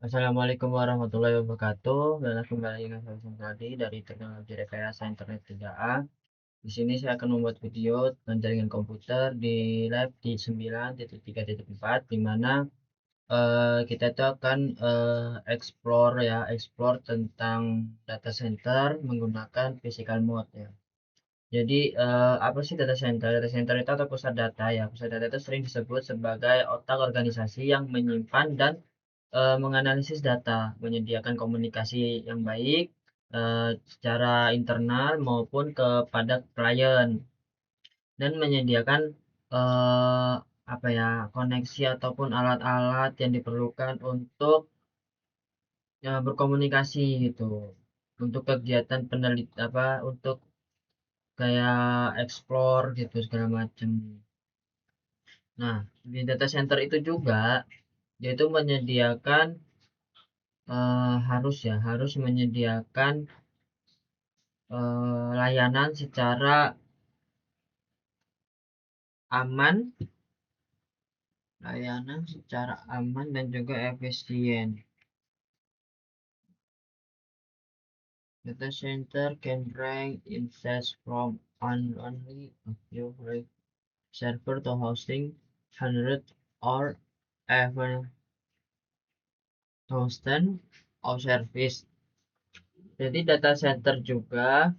Assalamualaikum warahmatullahi wabarakatuh. Dan kembali dengan saya tadi dari Teknologi Rekayasa Internet 3A. Di sini saya akan membuat video tentang jaringan komputer di lab di 9.3.4, di mana kita itu akan explore tentang data center menggunakan physical mode ya. Jadi apa sih data center? Data center itu atau pusat data ya. Pusat data itu sering disebut sebagai otak organisasi yang menyimpan dan menganalisis data, menyediakan komunikasi yang baik secara internal maupun kepada klien, dan menyediakan eh, apa ya, koneksi ataupun alat-alat yang diperlukan untuk berkomunikasi gitu, untuk kegiatan penelitian apa, untuk kayak explore gitu segala macam. Nah, di data center itu juga dia itu menyediakan harus menyediakan layanan secara aman, dan juga efisien. Data center can range in size from only a few server to hosting hundreds or even thousands of service. Jadi data center juga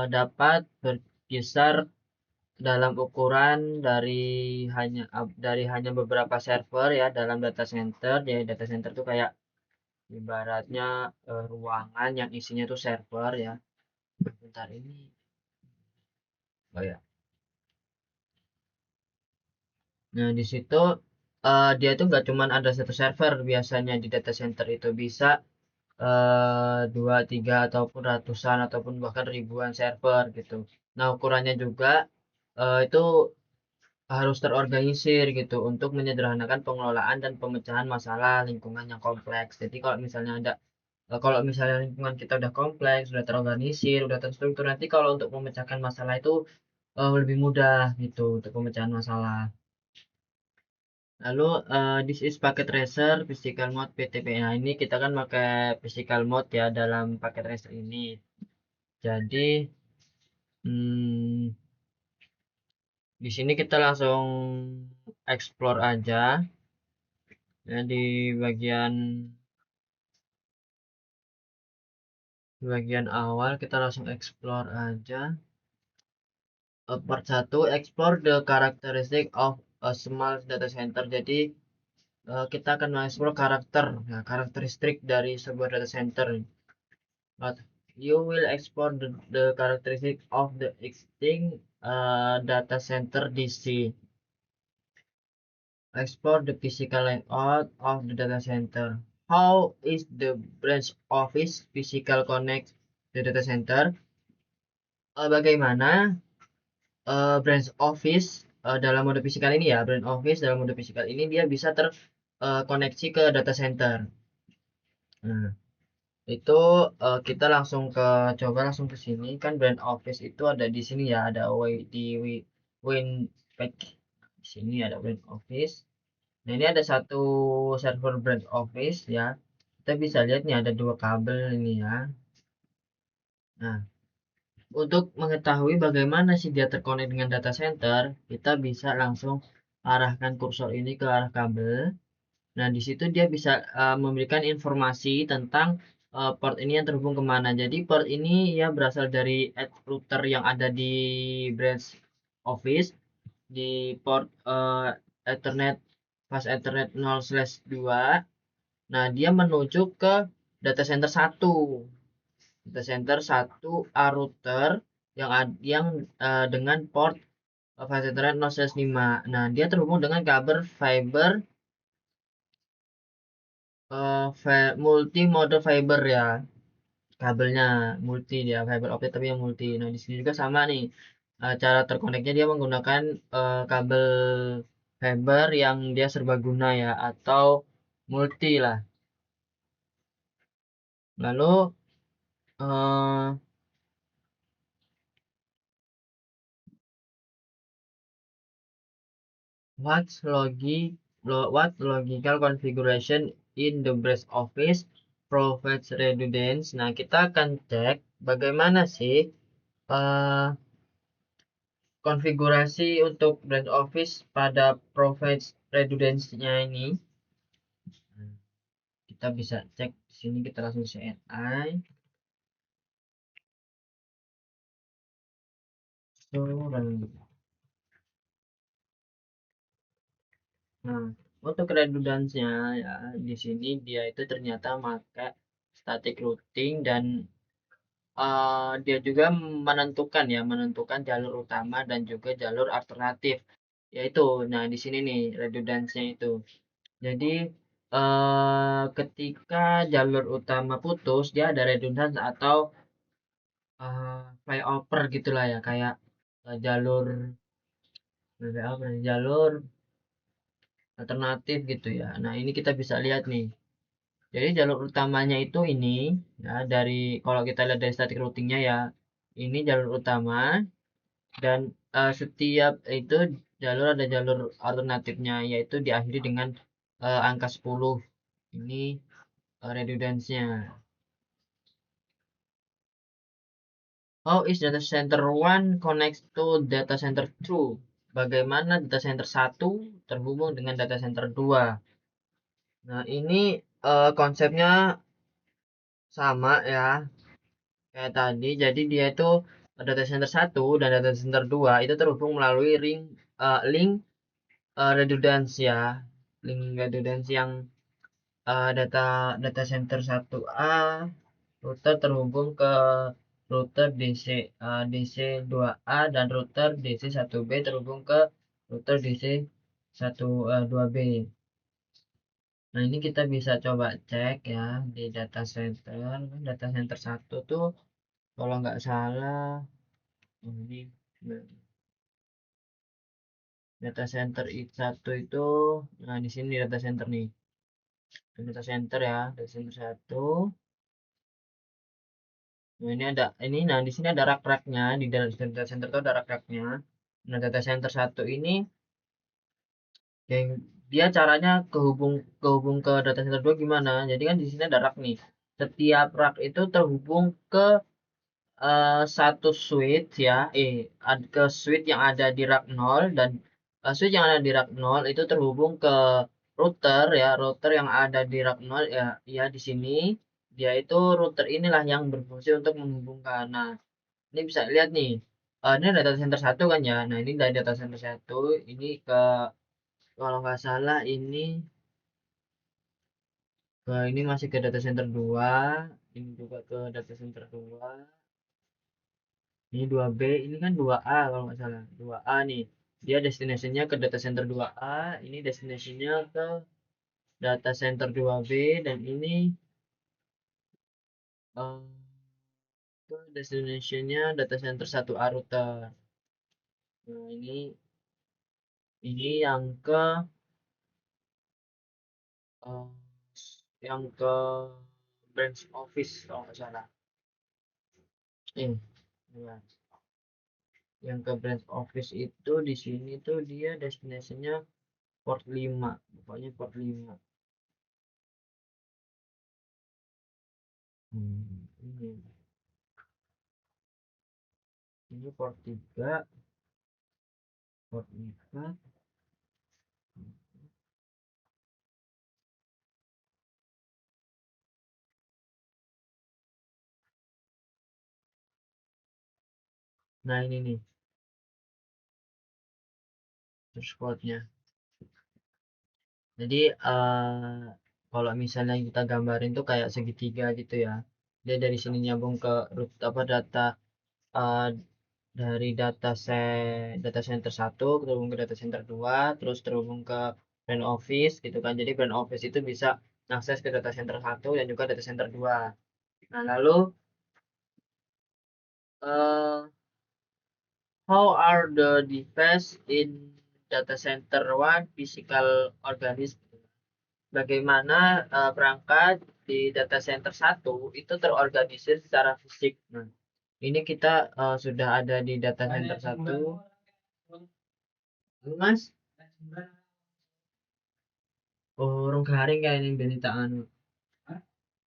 dapat berkisar dalam ukuran dari hanya beberapa server ya dalam data center. Jadi data center itu kayak ibaratnya ruangan yang isinya tuh server ya. Bentar ini. Oh ya. Nah, di situ dia tuh nggak cuma ada satu server, biasanya di data center itu bisa dua, tiga, ataupun ratusan, ataupun bahkan ribuan server gitu. Nah, ukurannya juga itu harus terorganisir gitu untuk menyederhanakan pengelolaan dan pemecahan masalah lingkungan yang kompleks. Jadi kalau misalnya lingkungan kita udah kompleks, sudah terorganisir, udah terstruktur, nanti kalau untuk memecahkan masalah itu lebih mudah gitu untuk pemecahan masalah. Lalu this is packet tracer physical mode PTP. Nah, ini kita kan pakai physical mode ya dalam packet tracer ini. Jadi hmm, di sini kita langsung explore aja ya, di bagian awal kita langsung explore aja. Part 1, explore the characteristic of a small data center. Jadi kita akan mengeksplor karakteristik dari sebuah data center. But you will explore the characteristic of the existing data center DC. Explore the physical layout of the data center. How is the branch office physical connect the data center? Bagaimana branch office dalam mode fisikal ini ya, branch office dalam mode fisikal ini dia bisa terkoneksi ke data center. Nah, itu kita coba langsung ke sini kan, branch office itu ada di sini ya, ada WinPack. Di sini ada branch office. Nah, ini ada satu server branch office ya. Kita bisa lihat nih ada dua kabel ini ya. Nah, untuk mengetahui bagaimana sih dia terkonek dengan data center, kita bisa langsung arahkan kursor ini ke arah kabel. Nah, di situ dia bisa memberikan informasi tentang port ini yang terhubung kemana. Jadi port ini ya berasal dari router yang ada di branch office di port Ethernet fast Ethernet 0/2. Nah, dia menuju ke data center 1. Data center 1 A router yang dengan port fast Ethernet 0/5. Nah, dia terhubung dengan kabel fiber multi mode fiber ya, kabelnya multi, dia fiber optik tapi yang multi. Nah, di sini juga sama nih, cara terkoneknya dia menggunakan kabel fiber yang dia serbaguna ya, atau multi lah. Lalu uh, what logical configuration in the branch office provides redundancy. Nah, kita akan cek bagaimana sih konfigurasi untuk branch office pada provides redundancy-nya ini. Kita bisa cek di sini, kita langsung CLI. Nah, untuk redundansinya ya di sini dia itu ternyata pakai static routing dan dia juga menentukan jalur utama dan juga jalur alternatif. Yaitu, nah di sini nih redundansinya itu. Jadi ketika jalur utama putus, dia ada redundans atau flyover gitulah ya, kayak jalur jalur alternatif gitu ya. Nah, ini kita bisa lihat nih. Jadi jalur utamanya itu ini ya, dari kalau kita lihat dari static routingnya ya, ini jalur utama dan setiap itu jalur ada jalur alternatifnya, yaitu diakhiri dengan angka 10. Ini redundansinya. How is data center 1 connects to data center 2? Bagaimana data center 1 terhubung dengan data center 2? Nah, ini konsepnya sama ya kayak tadi. Jadi dia itu data center 1 dan data center 2 itu terhubung melalui link redundancy ya. Link redundancy yang data center 1A router terhubung ke router DC 2A dan router DC 1B terhubung ke router DC 2B. Nah, ini kita bisa coba cek ya di data center. Data center 1 tuh kalau nggak salah ini data center satu itu, nah di sini data center nih, data center ya, data center 1. Nah, nah di sini ada rak-raknya, di data center itu ada rak-raknya. Nah, data center 1 ini yang dia caranya kehubung ke data center 2 gimana? Jadi kan di sini ada rak nih. Setiap rak itu terhubung ke satu switch ya, ke switch yang ada di rak 0 dan switch yang ada di rak 0 itu terhubung ke router ya, router yang ada di rak 0 ya, ya di sini dia itu router inilah yang berfungsi untuk menghubungkan. Nah, ini bisa lihat nih. Ini data center 1 kan ya. Nah, ini dari data center 1 ini ke kalau nggak salah ini masih ke data center 2, ini juga ke data center 2. Ini 2B, ini kan 2A kalau nggak salah. 2A nih. Dia destinasinya ke data center 2A, ini destinasinya ke data center 2B dan ini eh, ke destinasinya data center 1A router. Nah, ini eh, yang ke branch office kalau nggak salah. Ya. Yang ke branch office itu di sini tuh dia destinasinya port 5, pokoknya port 5. Ini port 3, port 4. Nah, ini nih source code-nya. Jadi kalau misalnya kita gambarin tuh kayak segitiga gitu ya. Dia dari sini nyambung ke root apa uh, dari data center 1 terhubung ke data center 2, terus terhubung ke brand office gitu kan. Jadi brand office itu bisa akses ke data center 1 dan juga data center 2. Nah, lalu uh, how are the device in data center 1 physical organism? Bagaimana perangkat di data center 1 itu terorganisir secara fisik. Nah, ini kita sudah ada di data center 1. Mas, Urung garing kayak ini benita anu.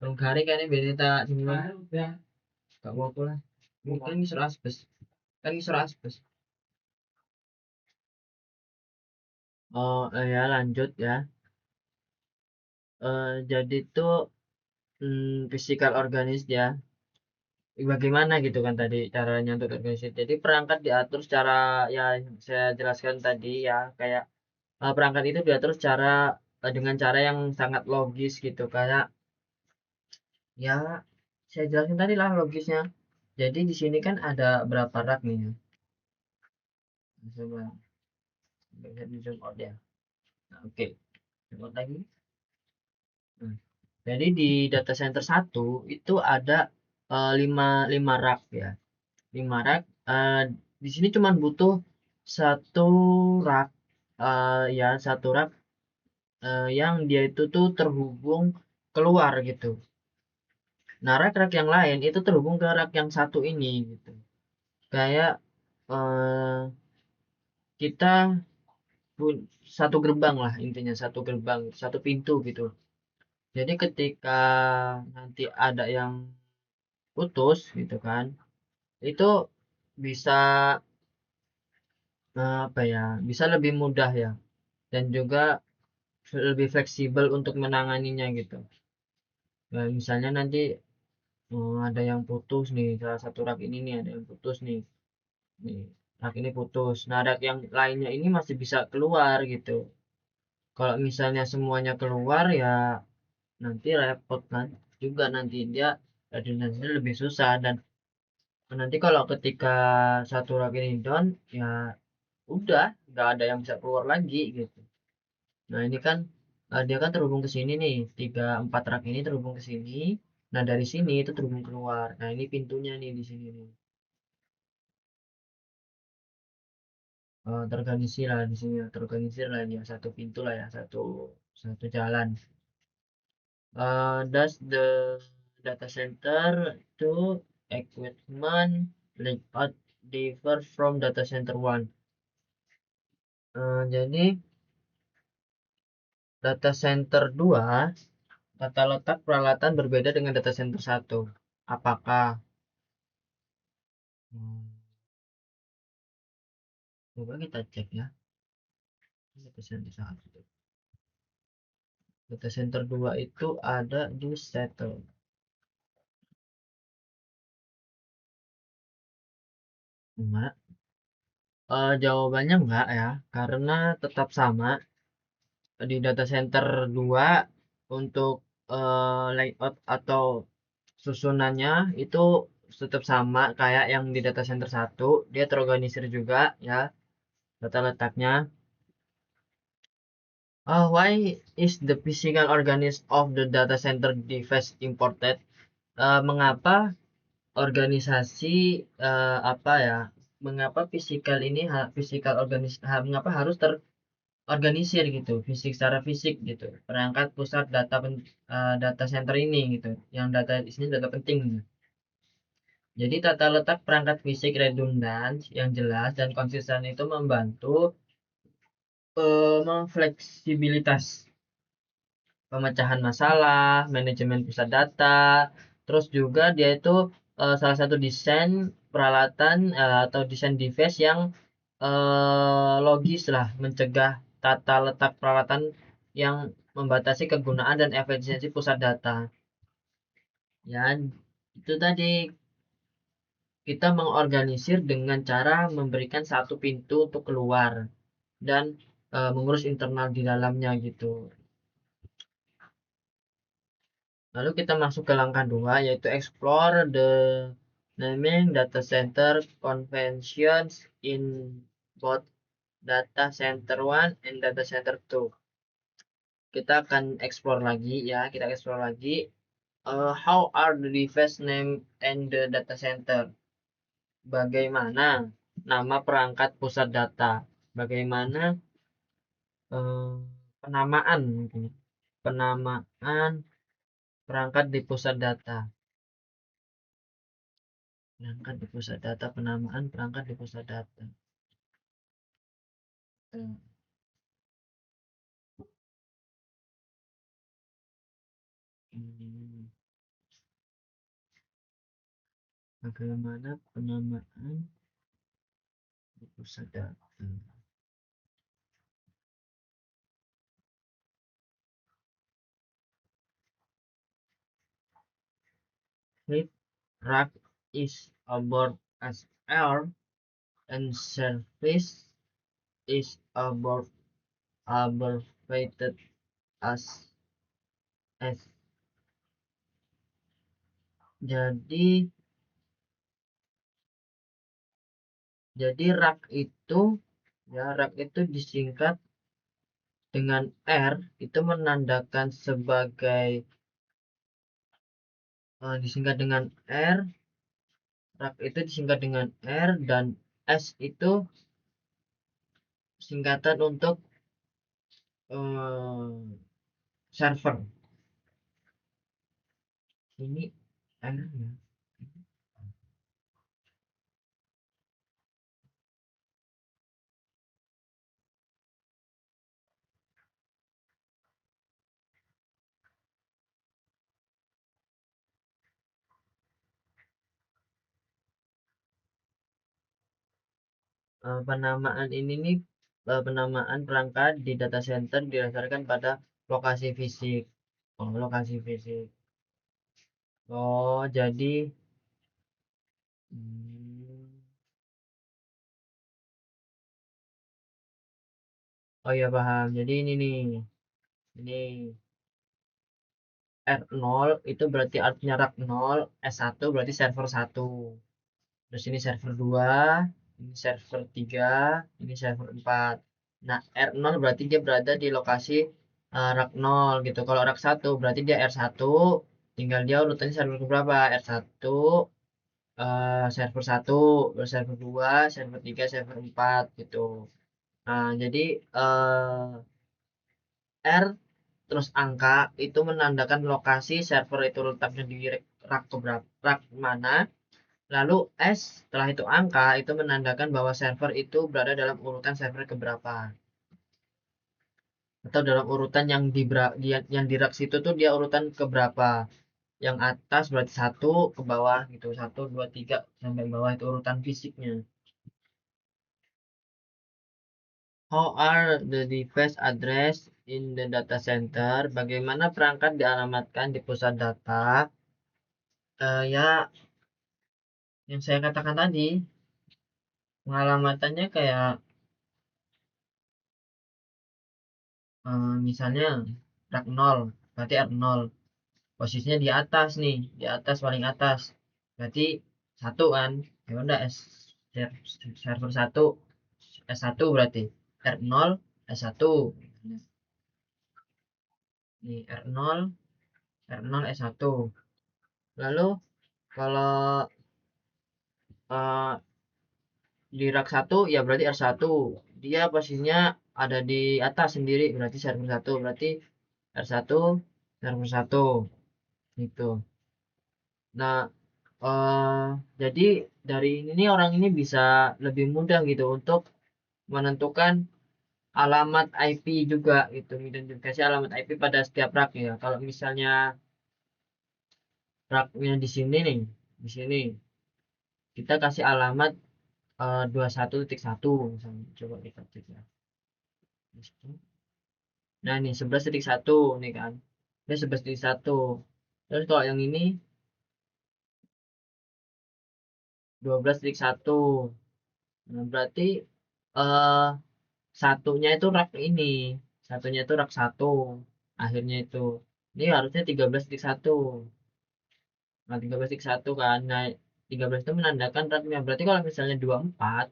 Urung garing kayak ini benita sini mah. Gak apa-apa lah. Kan ngisor asbes. Kan ngisor asbes. Oh ya lanjut ya. Jadi tuh physical organis ya. Bagaimana gitu kan tadi caranya untuk organisasi. Jadi perangkat diatur secara ya saya jelaskan tadi ya kayak perangkat itu diatur secara dengan cara yang sangat logis gitu kayak ya saya jelasin tadi lah logisnya. Jadi di sini kan ada berapa rak nih ya. Coba bisa di zoom out ya. Nah, oke. Zoom out lagi. Nah, jadi di data center satu itu ada 5 rak ya. 5 rak. Di sini cuma butuh satu rak ya satu rak yang dia itu tuh terhubung keluar gitu. Nah, rak-rak yang lain itu terhubung ke rak yang satu ini gitu. Kayak eh, kita satu gerbang lah intinya satu gerbang, satu pintu gitu. Jadi ketika nanti ada yang putus gitu kan, itu bisa apa ya, bisa lebih mudah ya dan juga lebih fleksibel untuk menanganinya gitu. Nah, misalnya nanti ada yang putus nih, salah satu rak ini nih ada yang putus nih. Nih, rak ini putus. Nah, rak yang lainnya ini masih bisa keluar gitu. Kalau misalnya semuanya keluar ya nanti repot kan juga nanti dia redundansinya lebih susah dan nanti kalau ketika satu rak ini down ya udah nggak ada yang bisa keluar lagi gitu. Nah ini kan dia kan terhubung ke sini nih 3 4 rak ini terhubung ke sini. Nah dari sini itu terhubung keluar. Nah ini pintunya nih di sini nih. Terorganisir lah di sini terorganisir lah ya satu pintu lah ya satu satu jalan. Does the data center to equipment layout differ from data center one? Jadi data center 2 tata letak peralatan berbeda dengan data center satu. Apakah? Hmm, Coba kita cek ya. Data center 1. Data center 2 itu ada di Seattle. Enggak. Jawabannya enggak ya, karena tetap sama di data center 2 untuk layout atau susunannya itu tetap sama kayak yang di data center satu, dia terorganisir juga ya data letaknya. Why is the physical organism of the data center device important? Mengapa organisasi apa ya? Mengapa fisikal ini fisikal mengapa harus terorganisir gitu, fisik secara fisik gitu. Perangkat pusat data center ini gitu, yang data di sini data penting. Gitu. Jadi tata letak perangkat fisik redundan yang jelas dan konsisten itu membantu memfleksibilitas pemecahan masalah, manajemen pusat data, terus juga dia itu salah satu desain peralatan atau desain device yang logis lah mencegah tata letak peralatan yang membatasi kegunaan dan efisiensi pusat data. Ya, itu tadi kita mengorganisir dengan cara memberikan satu pintu untuk keluar dan mengurus internal di dalamnya gitu. Lalu kita masuk ke langkah 2 yaitu explore the naming data center conventions in both data center 1 and data center 2. Kita akan explore lagi ya, kita explore lagi how are the device name and the data center. Bagaimana nama perangkat pusat data? Bagaimana eh, penamaan mungkin. Penamaan perangkat di pusat data. Perangkat di pusat data, penamaan perangkat di pusat data. Bagaimana penamaan di pusat data? If rack is about as air and surface is about abbreviated as S. Jadi rak itu disingkat dengan R, itu menandakan sebagai disingkat dengan R, rak itu disingkat dengan R, dan S itu singkatan untuk server. Ini R ya. Penamaan ini nih penamaan perangkat di data center didasarkan pada lokasi fisik. Lokasi fisik. Jadi ya paham. Jadi ini nih. Ini R0 itu berarti artinya rak 0, S1 berarti server 1. Terus ini server 2, ini server 3, ini server 4. Nah, R0 berarti dia berada di lokasi rak 0 gitu. Kalau rak 1 berarti dia R1, tinggal dia urutannya server berapa? R1, server 1, terus server 2, server 3, server 4 gitu. Nah, jadi R terus angka itu menandakan lokasi server itu letaknya di rak keberapa, rak mana. Lalu S setelah itu angka itu menandakan bahwa server itu berada dalam urutan server keberapa, atau dalam urutan yang di rak situ tuh dia urutan keberapa. Yang atas berarti 1, ke bawah gitu, 1 2 3 sampai bawah itu urutan fisiknya. How are the device address in the data center? Bagaimana perangkat dialamatkan di pusat data? Ya, yang saya katakan tadi, pengalamannya kayak misalnya rak 0 berarti R0, posisinya di atas nih, di atas, paling atas, berarti 1 kan. Ya udah, server 1 S1 berarti R0 S1 nih, R0 S1. Lalu kalau di rak 1 ya berarti R1, dia posisinya ada di atas sendiri, berarti server 1, berarti R1 server 1 gitu. Nah, jadi dari ini orang ini bisa lebih mudah gitu untuk menentukan alamat IP juga gitu, identifikasi alamat IP pada setiap rak ya. Kalau misalnya raknya di sini nih, di sini kita kasih alamat 21.1 misalnya, coba kita cek ya. Nah, ini 11.1 nih kan. Ini 11.1. Terus kalau yang ini 12.1. Nah, berarti eh satunya itu rak ini. Satunya itu rak 1. Akhirnya itu. Ini harusnya 13.1. Nah, 13.1 kan. Nah, 13 itu menandakan raknya. Berarti kalau misalnya 24,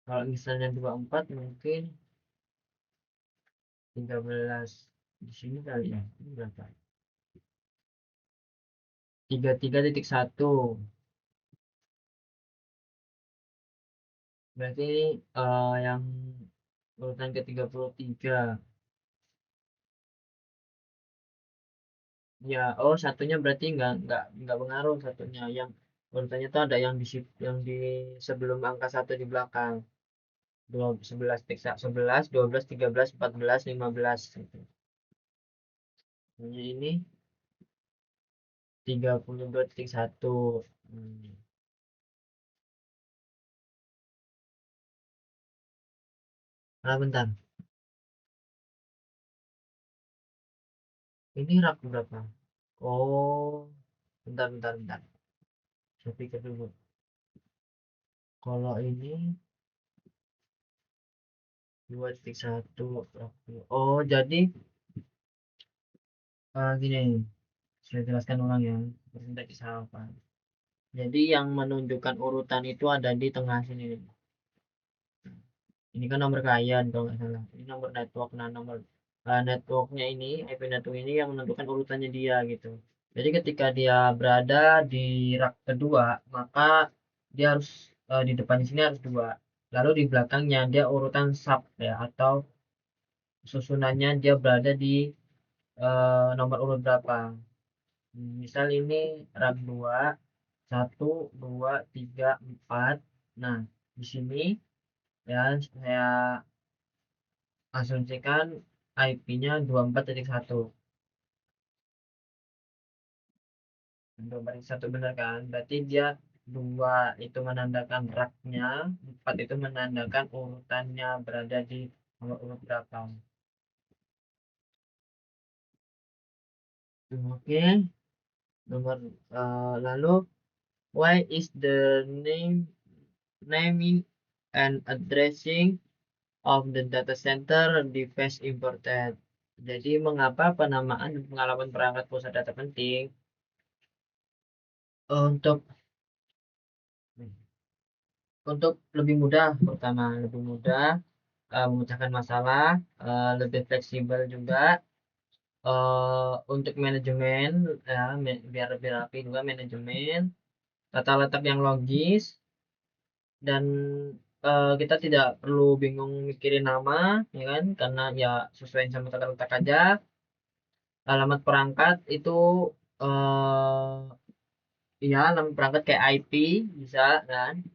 kalau misalnya 24 mungkin 13 di sini kali ya. Ini berapa? 33.1. Berarti ini yang urutan ke-33. Ya, satunya berarti nggak pengaruh satunya. Yang urutannya itu ada yang di sebelum angka 1 di belakang. 11, 11, 12, 13, 14, 15 gitu. Ini 32.1. Bentar. Ini rak berapa? Oh, bentar. Saya pikir dulu. Kalau ini 2.1. Oh, jadi gini. Saya jelaskan ulang ya. Seperti tadi saya apa. Jadi yang menunjukkan urutan itu ada di tengah sini. Ini kan nomor klien kalau nggak salah. Ini nomor network. Nah, nomor networknya ini, IP network ini yang menentukan urutannya dia gitu. Jadi ketika dia berada di rak kedua, maka dia harus di depan sini harus dua. Lalu di belakangnya dia urutan sub ya, atau susunannya dia berada di nomor urut berapa. Misal ini rak 2, 1, 2, 3, 4. Nah, di sini ya saya asumsikan IP-nya 24.1. 24.1 benar kan? Berarti dia 2 itu menandakan raknya, 4 itu menandakan urutannya berada di nomor urut berapa. Oke, nomor lalu why is the naming and addressing of the data center device important? Jadi mengapa penamaan dan pengalaman perangkat pusat data penting untuk lebih mudah, pertama lebih mudah memecahkan masalah, lebih fleksibel juga untuk manajemen ya, biar lebih rapi juga manajemen, tata letak yang logis, dan kita tidak perlu bingung mikirin nama ya kan, karena ya sesuai sama tata letak aja. Alamat perangkat itu ya alamat perangkat kayak IP bisa kan.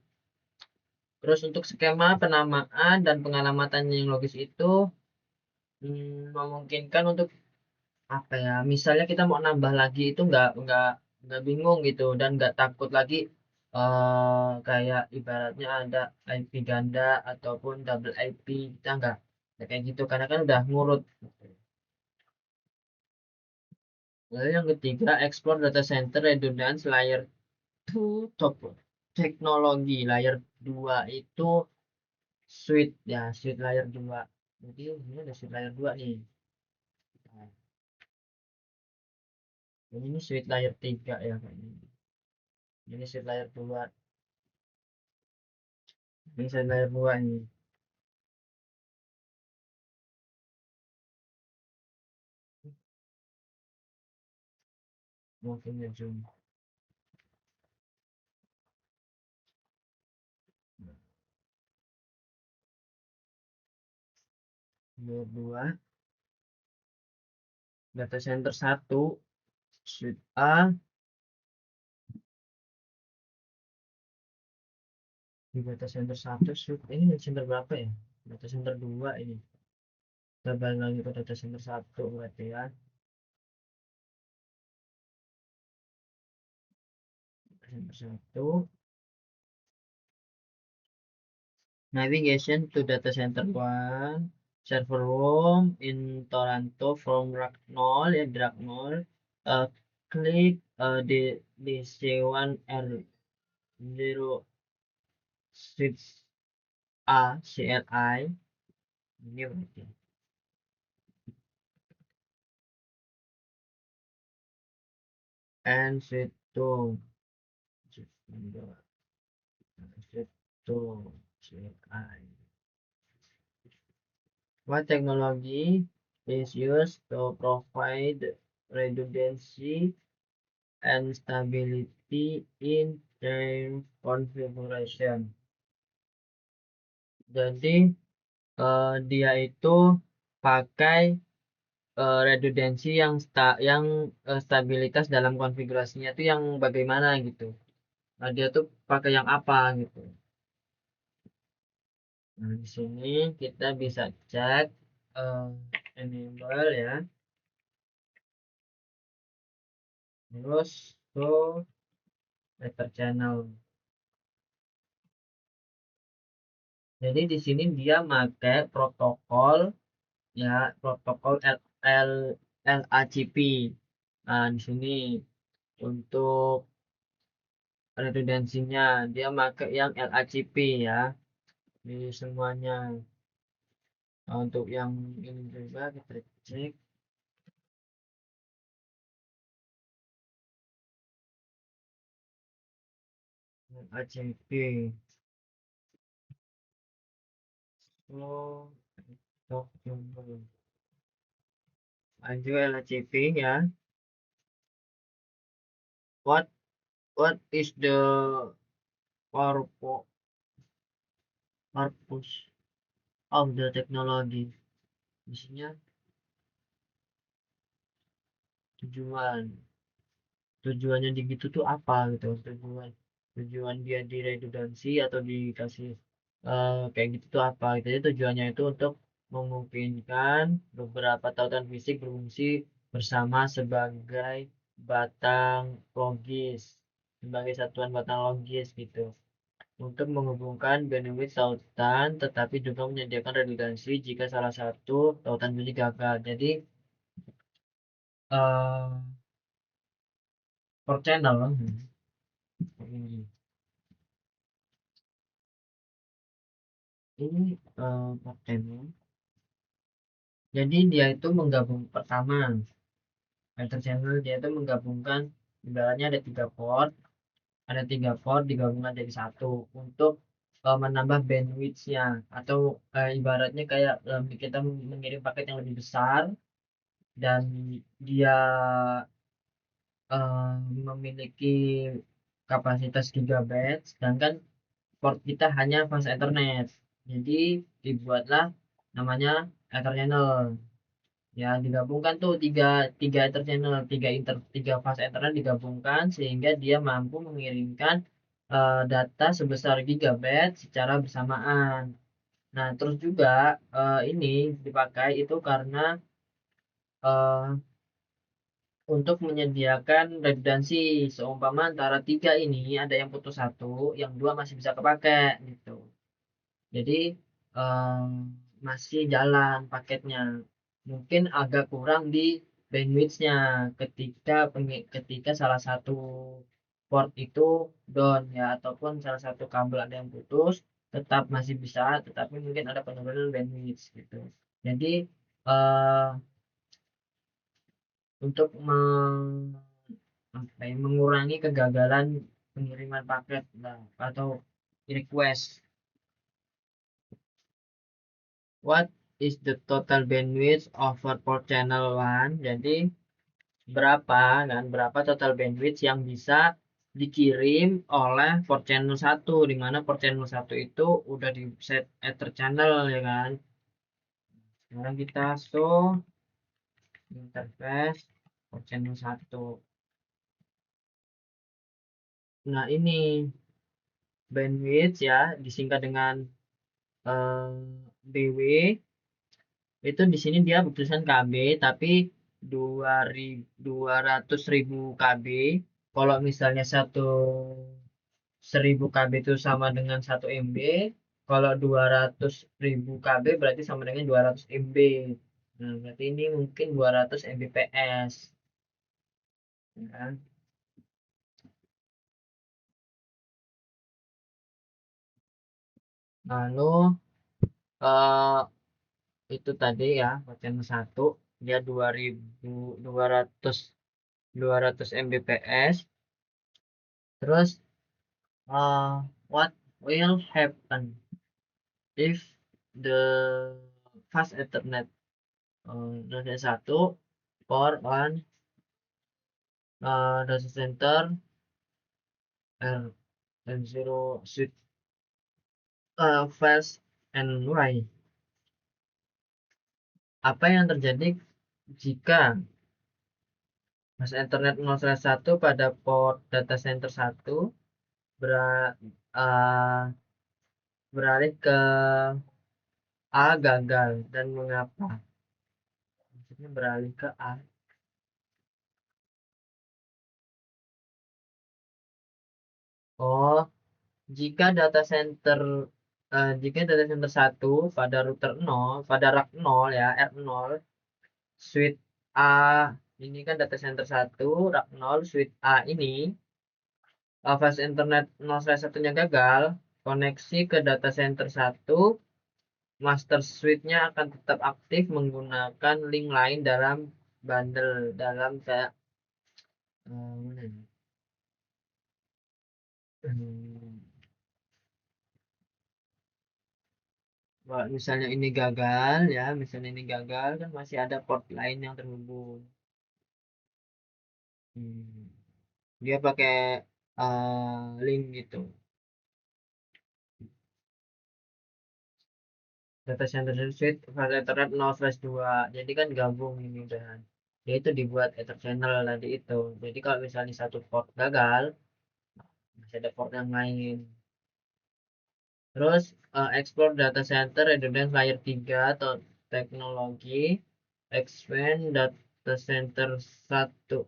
Terus untuk skema penamaan dan pengalamatan yang logis itu memungkinkan untuk apa ya, misalnya kita mau nambah lagi itu nggak bingung gitu, dan nggak takut lagi kayak ibaratnya ada IP ganda ataupun double IP, kita nggak kayak gitu karena kan udah ngurut. Lalu yang ketiga, explore data center redundance layer 2 top teknologi. Layer 2 itu switch ya, switch layer 2. Jadi ini ada switch layer 2 nih. Nah, ini switch layer 3 ya kayaknya. Ini switch layer 2. Ini switch layer 2 ini. Mungkin ya zoom. Layer 2. Data center 1 switch A. Di data center 1 switch ini data center berapa ya? Data center 2 ini. Kita balik lagi ke data center 1 berarti ya. Data center 1. Navigation to data center 1. Server room in Toronto from rack 0 ya, drag 0. Klik di C1R0 switch A CLI. Ini berarti. And switch to CLI. What technology is used to provide redundancy and stability in chain configuration? Jadi dia itu pakai redundancy yang stabilitas dalam konfigurasinya itu yang bagaimana gitu. Nah, dia tuh pakai yang apa gitu. Nah, di sini kita bisa cek enable ya. Terus So Ether channel. Jadi di sini dia pakai protokol ya, protokol L LACP. Nah, di sini untuk redundansinya dia pakai yang LACP ya di semuanya. Nah, untuk yang ini juga kita cek LACP. Oh, untuk maju LACP ya. What is the purpose of the technology? Isinya tujuan. Tujuannya di gitu tuh apa gitu? Tujuan dia di redundansi atau dikasih kayak gitu tuh apa gitu. Jadi tujuannya itu untuk memungkinkan beberapa tautan fisik berfungsi bersama sebagai batang logis, sebagai satuan batang logis gitu, untuk menghubungkan bandwidth tautan tetapi juga menyediakan redundansi jika salah satu tautan fisik gagal. Jadi eh per channel ini per channel. Jadi dia itu menggabung pertama, filter channel dia itu menggabungkan, ibaratnya ada tiga port digabungkan jadi satu untuk menambah bandwidthnya, atau ibaratnya kayak kita mengirim paket yang lebih besar dan dia memiliki kapasitas gigabyte, sedangkan port kita hanya fast ethernet. Jadi dibuatlah namanya ether channel. Ya, digabungkan tuh tiga tiga ether channel, tiga fast ethernet digabungkan sehingga dia mampu mengirimkan data sebesar gigabyte secara bersamaan. Nah, terus juga ini dipakai itu karena eh, untuk menyediakan redundansi, seumpama antara tiga ini ada yang putus satu, yang dua masih bisa kepakai gitu. Jadi em, masih jalan paketnya. Mungkin agak kurang di bandwidth-nya ketika ketika salah satu port itu down ya, ataupun salah satu kabel ada yang putus, tetap masih bisa, tetapi mungkin ada penurunan bandwidth gitu. Jadi eh, untuk mengurangi kegagalan pengiriman paket nah, atau request. What is the total bandwidth over port channel 1? Jadi berapa total bandwidth yang bisa dikirim oleh port channel 1, di mana port channel 1 itu udah di set ether channel ya kan. Sekarang kita show interface port channel 1. Nah, ini bandwidth ya disingkat dengan BW. Itu di sini dia tulisan KB tapi 200.000 KB. Kalau misalnya 1.000 KB itu sama dengan 1 MB, kalau 200.000 KB berarti sama dengan 200 MB. Nah, berarti ini mungkin 200 Mbps ya. Lalu eh, itu tadi ya channel 1 dia 2.200 Mbps. Terus what will happen if the fast ethernet data 1 for one data center and zero switch fast and why? Apa yang terjadi jika fast ethernet 0/1 pada port data center 1 ber, uh, beralih ke A gagal dan mengapa? Maksudnya beralih ke A. Oh, jika data center satu pada router 0, pada rak 0 ya, R0, switch A ini kan data center satu, rak 0, switch A ini fast internet 0/1-nya gagal, koneksi ke data center satu, master switch-nya akan tetap aktif menggunakan link lain dalam bundle dalam kayak mana nih? Hmm, misalnya ini gagal ya, misalnya ini gagal kan masih ada port lain yang terhubung. Hmm, dia pakai link gitu. Data center switch pada Ethernet 0/2. Jadi kan gabung ini dan dia itu dibuat Ether channel tadi itu. Jadi kalau misalnya satu port gagal, masih ada port yang lain. Terus explore data center redundant layer 3 atau teknologi expand data center satu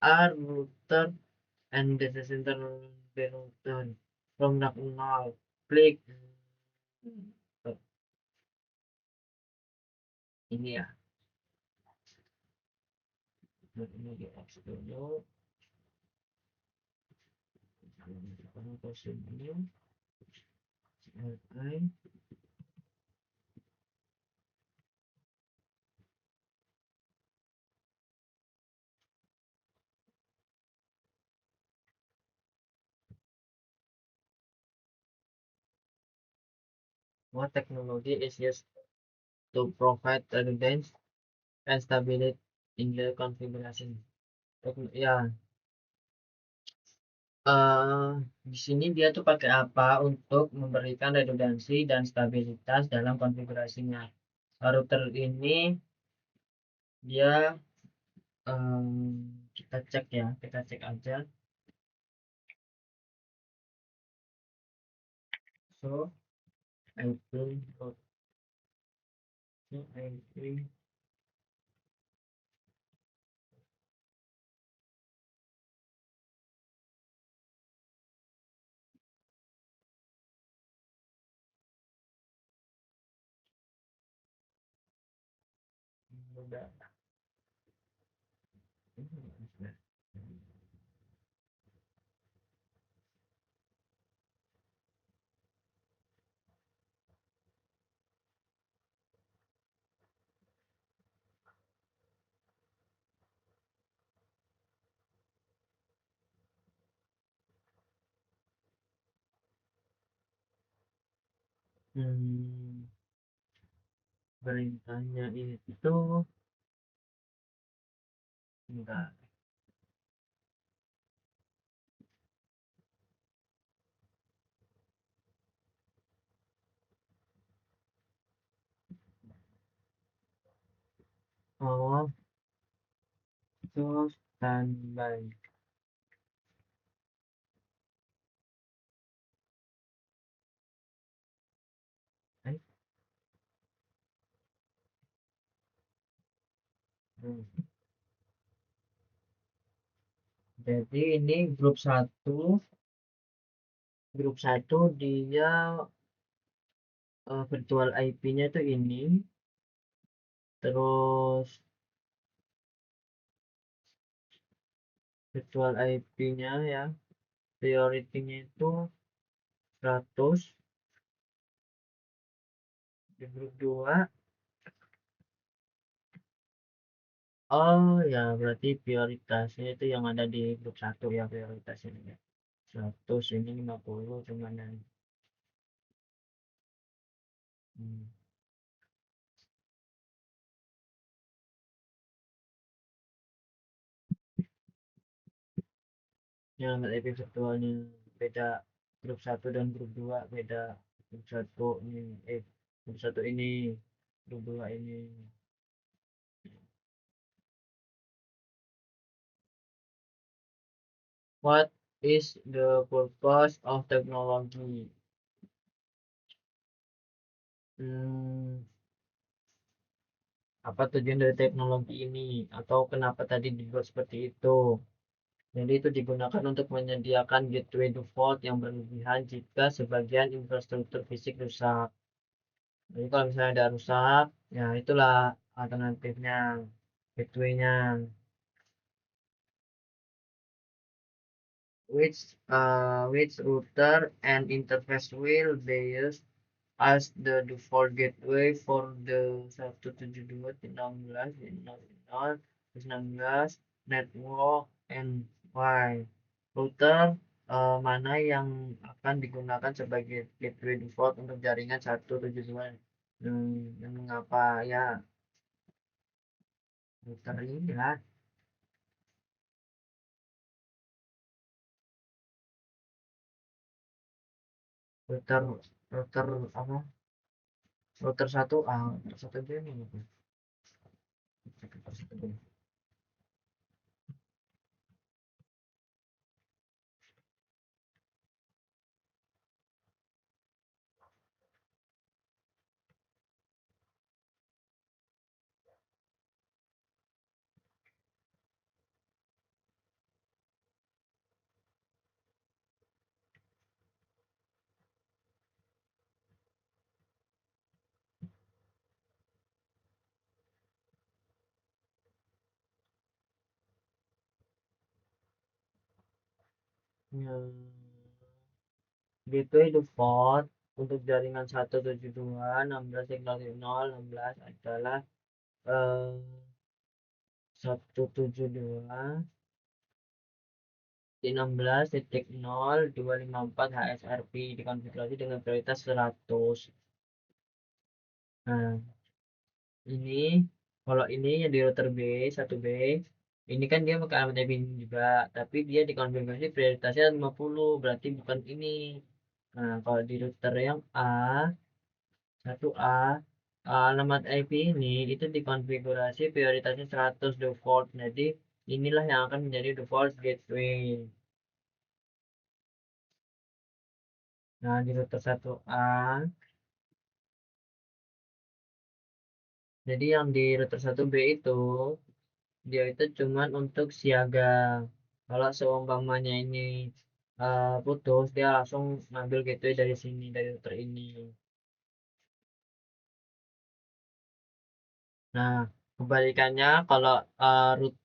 R router and data center router from now. Klik ini ya. Ini di explore dulu. What technology is used to provide redundancy and stability in the configuration? Ya, di sini dia tuh pakai apa untuk memberikan redundansi dan stabilitas dalam konfigurasinya. Router ini dia kita cek ya, kita cek aja. So, IP IP udah. Hmm, perintahnya itu enggak. Oh, itu standby. Eh, hmm. Jadi ini grup satu dia virtual IP-nya tuh ini, terus virtual IP-nya ya, priority-nya itu 100 di grup 2. Oh ya, berarti prioritasnya itu yang ada di grup satu ya, prioritasnya ya. 100 ini 50 cuman hmm. Yang IP virtualnya beda, grup satu dan grup 2 beda. Grup satu ini grup satu ini, grup 2 ini. What is the purpose of technology? Hmm, apa tujuan dari teknologi ini? Atau kenapa tadi dibuat seperti itu? Jadi itu digunakan untuk menyediakan gateway default yang berlebihan jika sebagian infrastruktur fisik rusak. Jadi kalau misalnya ada rusak, ya itulah alternatifnya, gateway-nya. Which router and interface will be used as the default gateway for the 172.16.0.0.16 network and why. Router mana yang akan digunakan sebagai gateway default untuk jaringan 172? Yang mengapa ya router ini lah, router router apa? Router satu router satu ini apa? Router satu B. Yang gateway default untuk jaringan 172.16.0.16 adalah eh, 172.16.0.254 HSRP dikonfigurasi dengan prioritas 100. Nah, ini kalau ini yang di router B 1B ini kan dia pakai alamat IP juga, tapi dia dikonfigurasi prioritasnya 50, berarti bukan ini. Nah, kalau di router yang A 1A, alamat IP ini itu dikonfigurasi prioritasnya 100 default. Jadi inilah yang akan menjadi default gateway. Nah, di router 1A, jadi yang di router 1B itu dia itu cuman untuk siaga. Kalau seumpamanya ini putus, dia langsung ngambil gateway dari sini, dari router ini. Nah, kebalikannya kalau root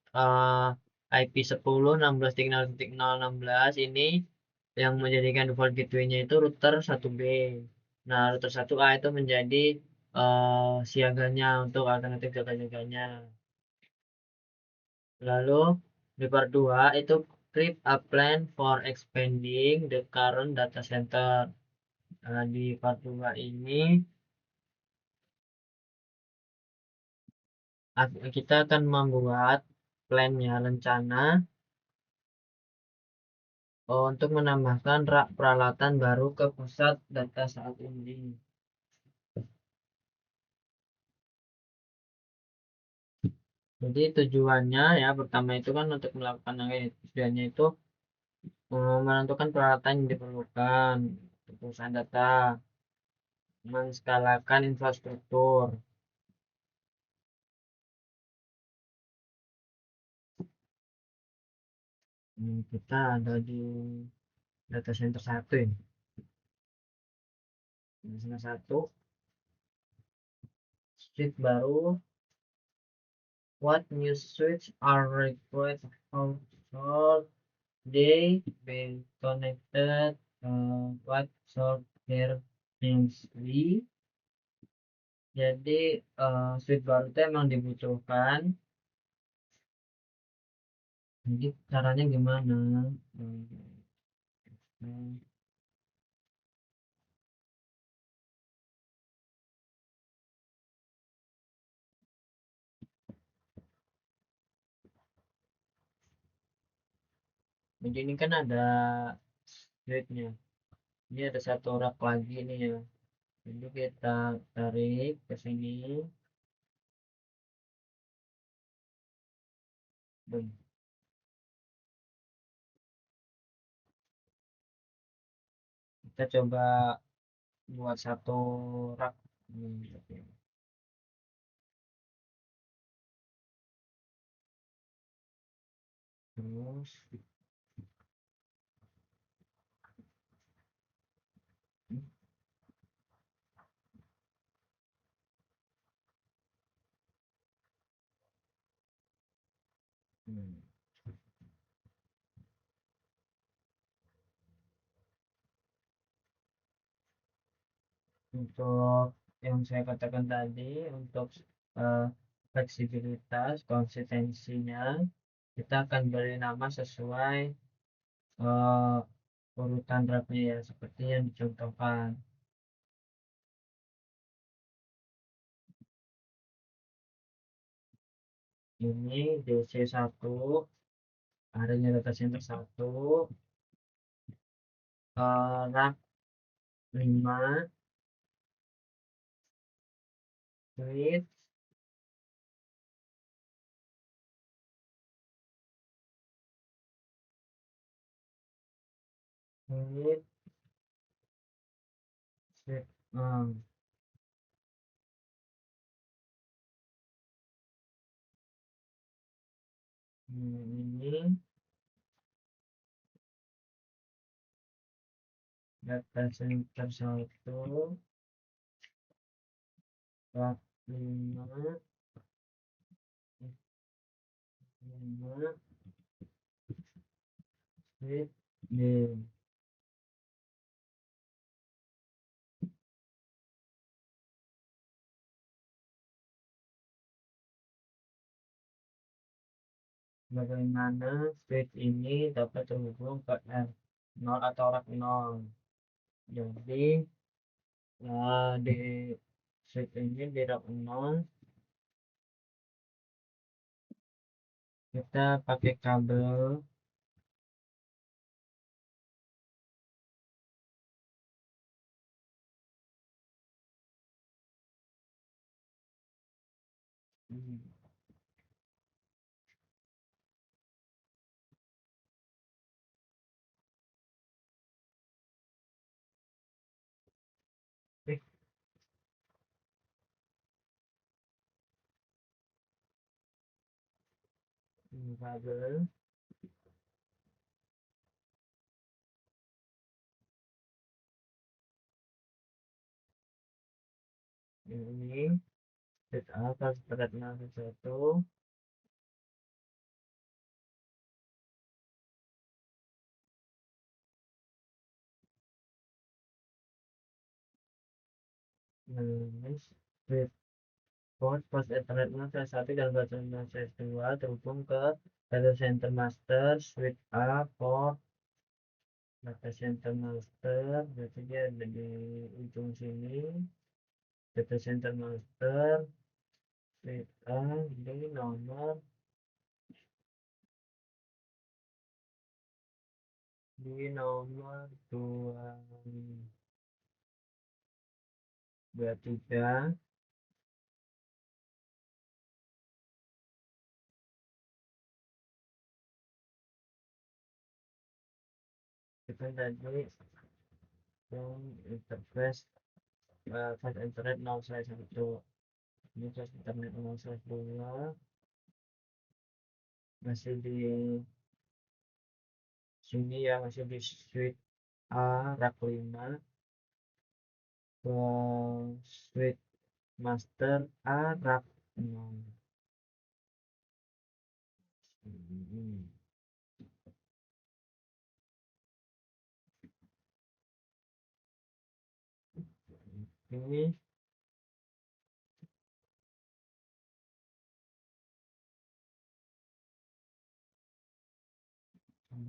IP 10.16.0.0.16 ini yang menjadikan default gateway-nya itu router 1B. Nah, router 1A itu menjadi siaganya untuk alternatif jaga-jaganya. Lalu di part 2 itu create a plan for expanding the current data center. Nah, di part 2 ini kita akan membuat plannya, rencana untuk menambahkan rak peralatan baru ke pusat data saat ini. Jadi tujuannya ya pertama itu kan untuk melakukan tujuannya itu menentukan peralatan yang diperlukan untuk perusahaan data, menskalakan infrastruktur. Kita ada di data center 1 ini. Data center 1, switch baru. What new switch are required? How should they be connected? What should their names be? Jadi switch baru itu emang dibutuhkan. Jadi caranya gimana? Hmm, Jadi ini kan ada switchnya. Ini ada satu rak lagi nih ya. Jadi kita tarik ke sini. Boom. Kita coba buat satu rak. Oke. Terus Untuk yang saya katakan tadi, untuk fleksibilitas, konsistensinya, kita akan beri nama sesuai eh, urutan rapnya ya, seperti yang dicontohkan. Ini DC1, adanya data center 1, rak 5, switch, switch, switch, ini data center 1, rak 5, 5, switch, D. Bagaimana switch ini dapat terhubung ke R0 atau rak 0? Jadi di switch ini di rak 0 kita pakai kabel eh, kabel ini switch A harus beratnya satu. Nah, switch port ethernetnya saya 1 dan baterainya saya 2 terhubung ke data center master switch A port data center master, berarti dia ada di ujung sini. Data center master switch A di nomor 223. Kita tadi yang interface fast internet 0/1, ini fast internet 0/2, masih di sini ya, masih di switch A rak 5 ke switch master A rak 6. Ini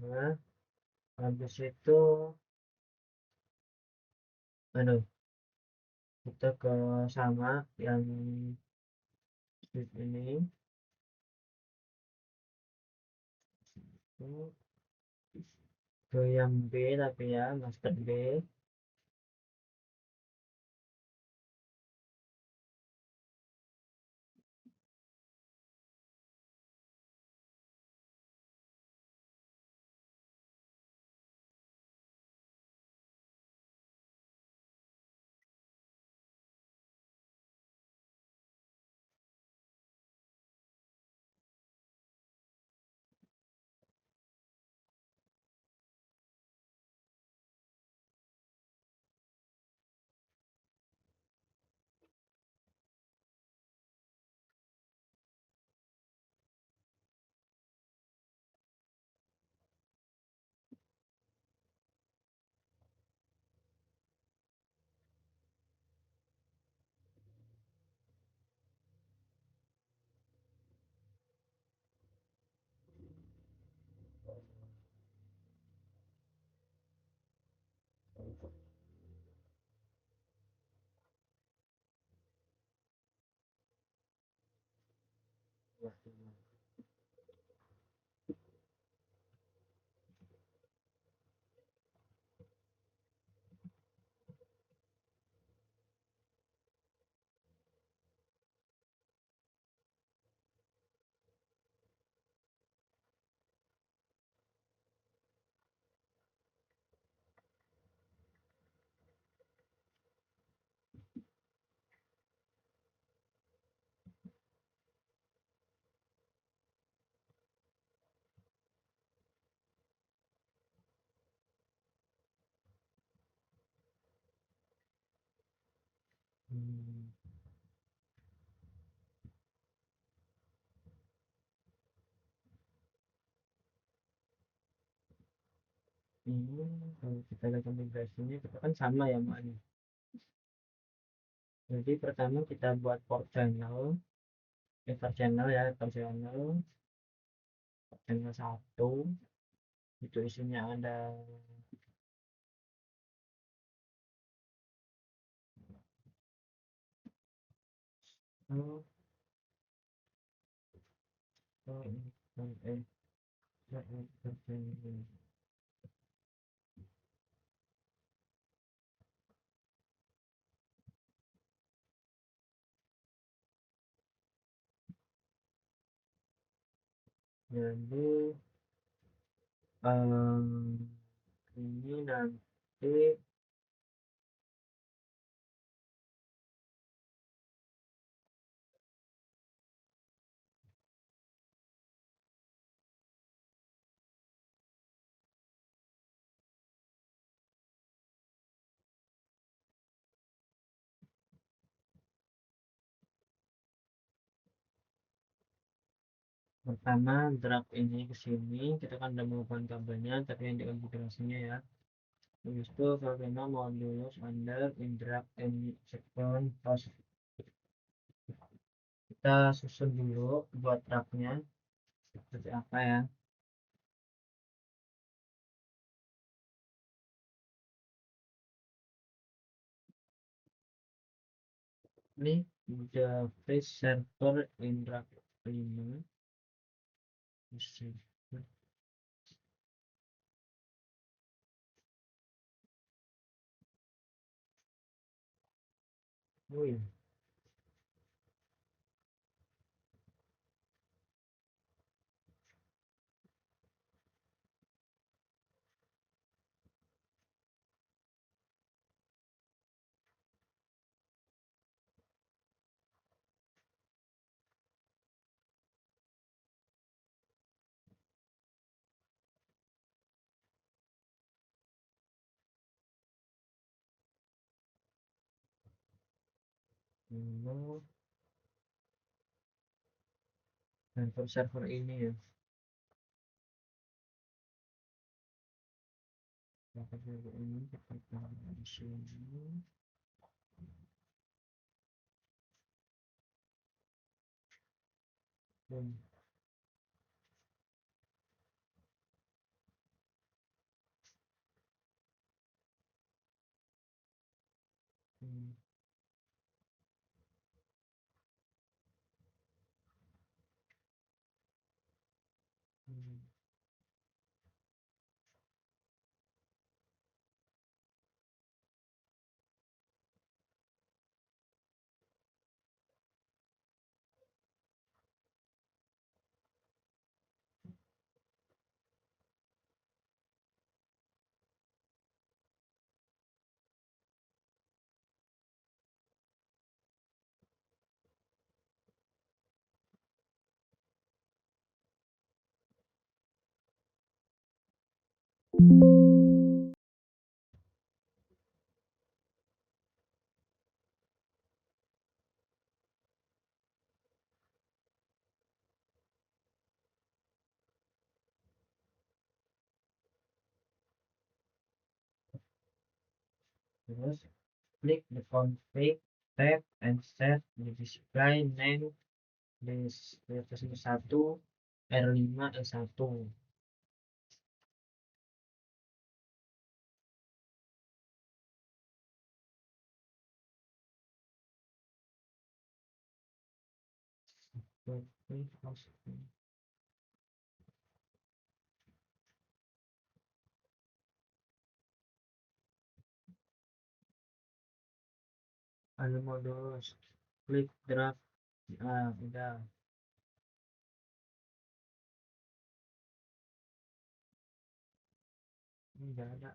nah, habis itu aduh, kita ke sama yang switch ini ke yang B, tapi ya master B. Hmm. Ini kalau kita lihat konfigurasinya kita kan sama ya Mbak nih. Jadi pertama kita buat port channel, channel ya, channel 1 itu isinya ada oh, oh, eh, jadi ini nanti pertama drag ini ke sini, kita kan udah melakukan kabelnya tapi yang dikonfigurasinya ya. Habis itu Velvena modulus under in drag and sequence host, kita susun dulu buat dragnya seperti apa ya. Ini the face server in drag 5 oh iya. Nah, server ini ya, server ini kita taruh di sini. Hmm. Hmm. Hmm. Terus klik the config tab and set the display name di versi 1 R5 E1. Ada modus klik draft, udah ini udah ada,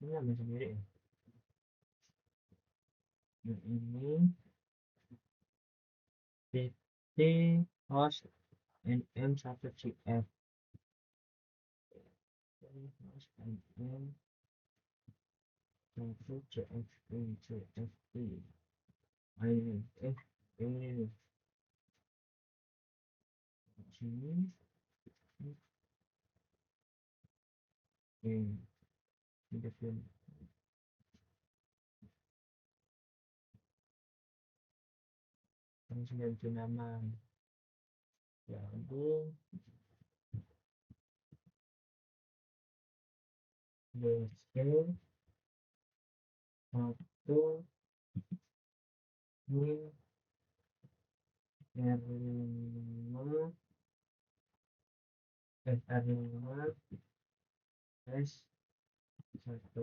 ini ambil sendiri ya. Nah, ini pt host nm1cf host nm satu CFP ini ini sini ini depan sembilan puluh enam jadi BC satu min R5 R5 S1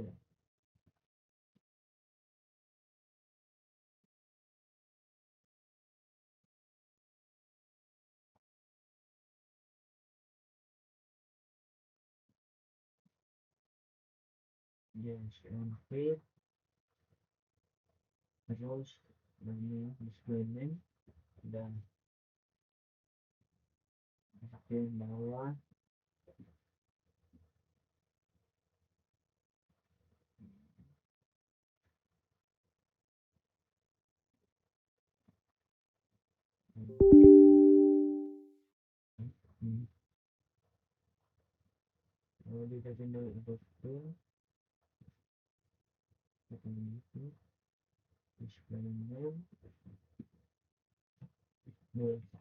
SMP terus ini disclaimer dan bagian bawah lalu ditekan dulu itu disclaimer BC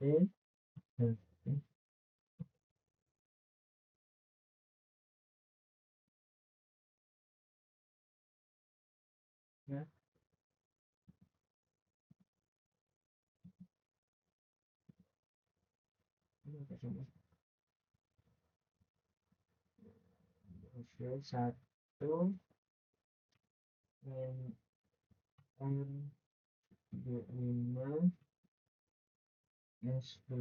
ya usul satu min R5 S2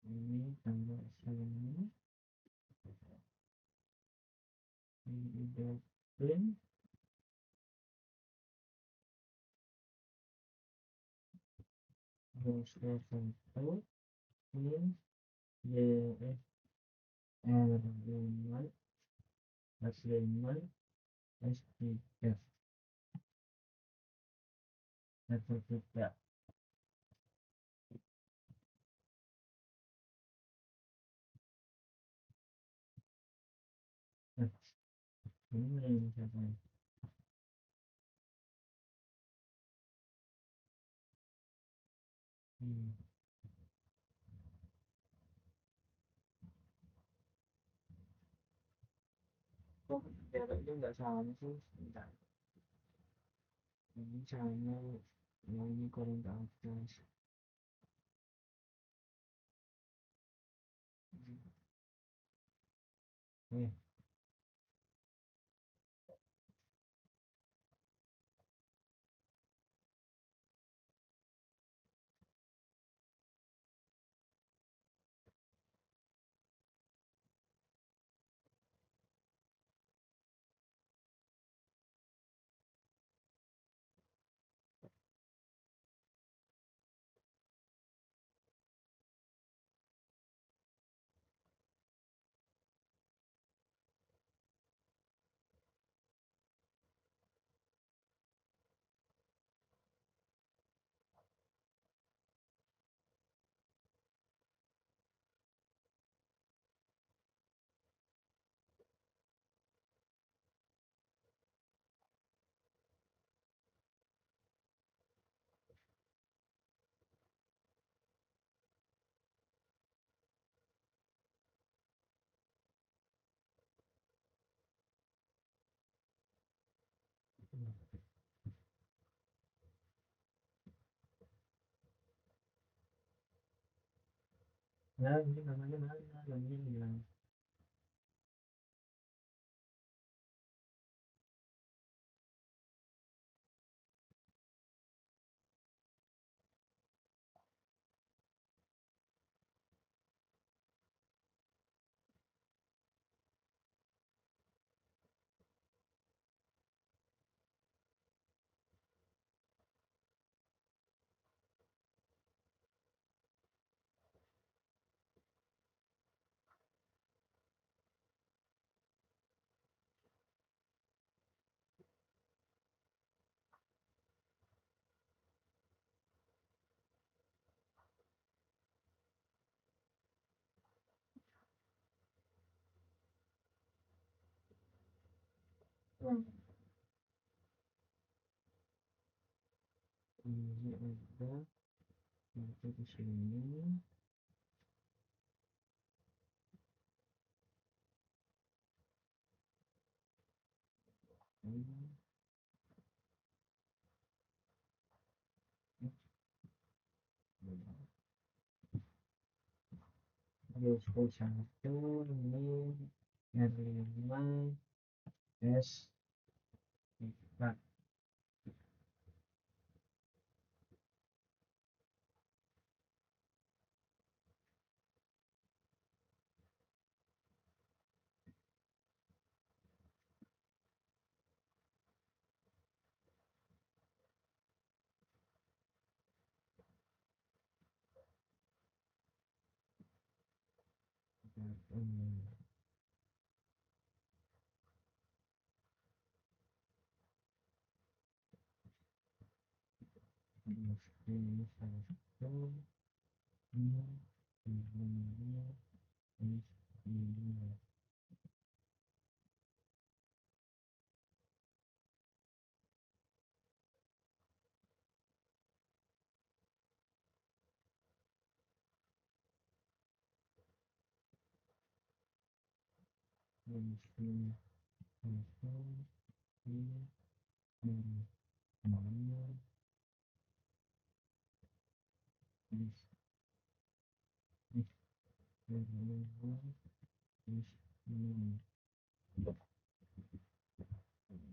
ini tambah sini ini double usul satu min R5 S5 S3 S3 ini misalkan kok jaraknya nggak sama sih bentar ini sama yang ini kurang ke atas eh nah ini namanya mana namanya bilang Ini ada nanti di sini. Bioskop satu ini R5 S4. Ini satu ini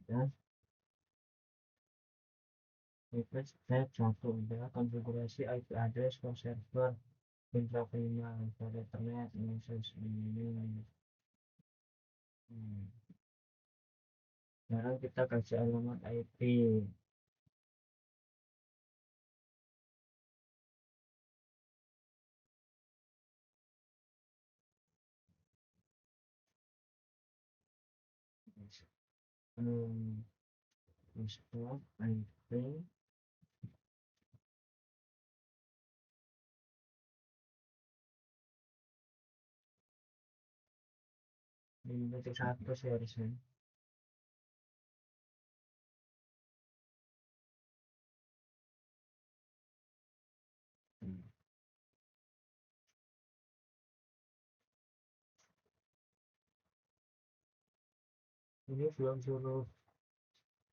dan request tab satu adalah konfigurasi IP address for server intraprima for Ethernet message ini. Sekarang kita kasih alamat IP. Install IP 5.1 sih harusnya. Ini belum suruh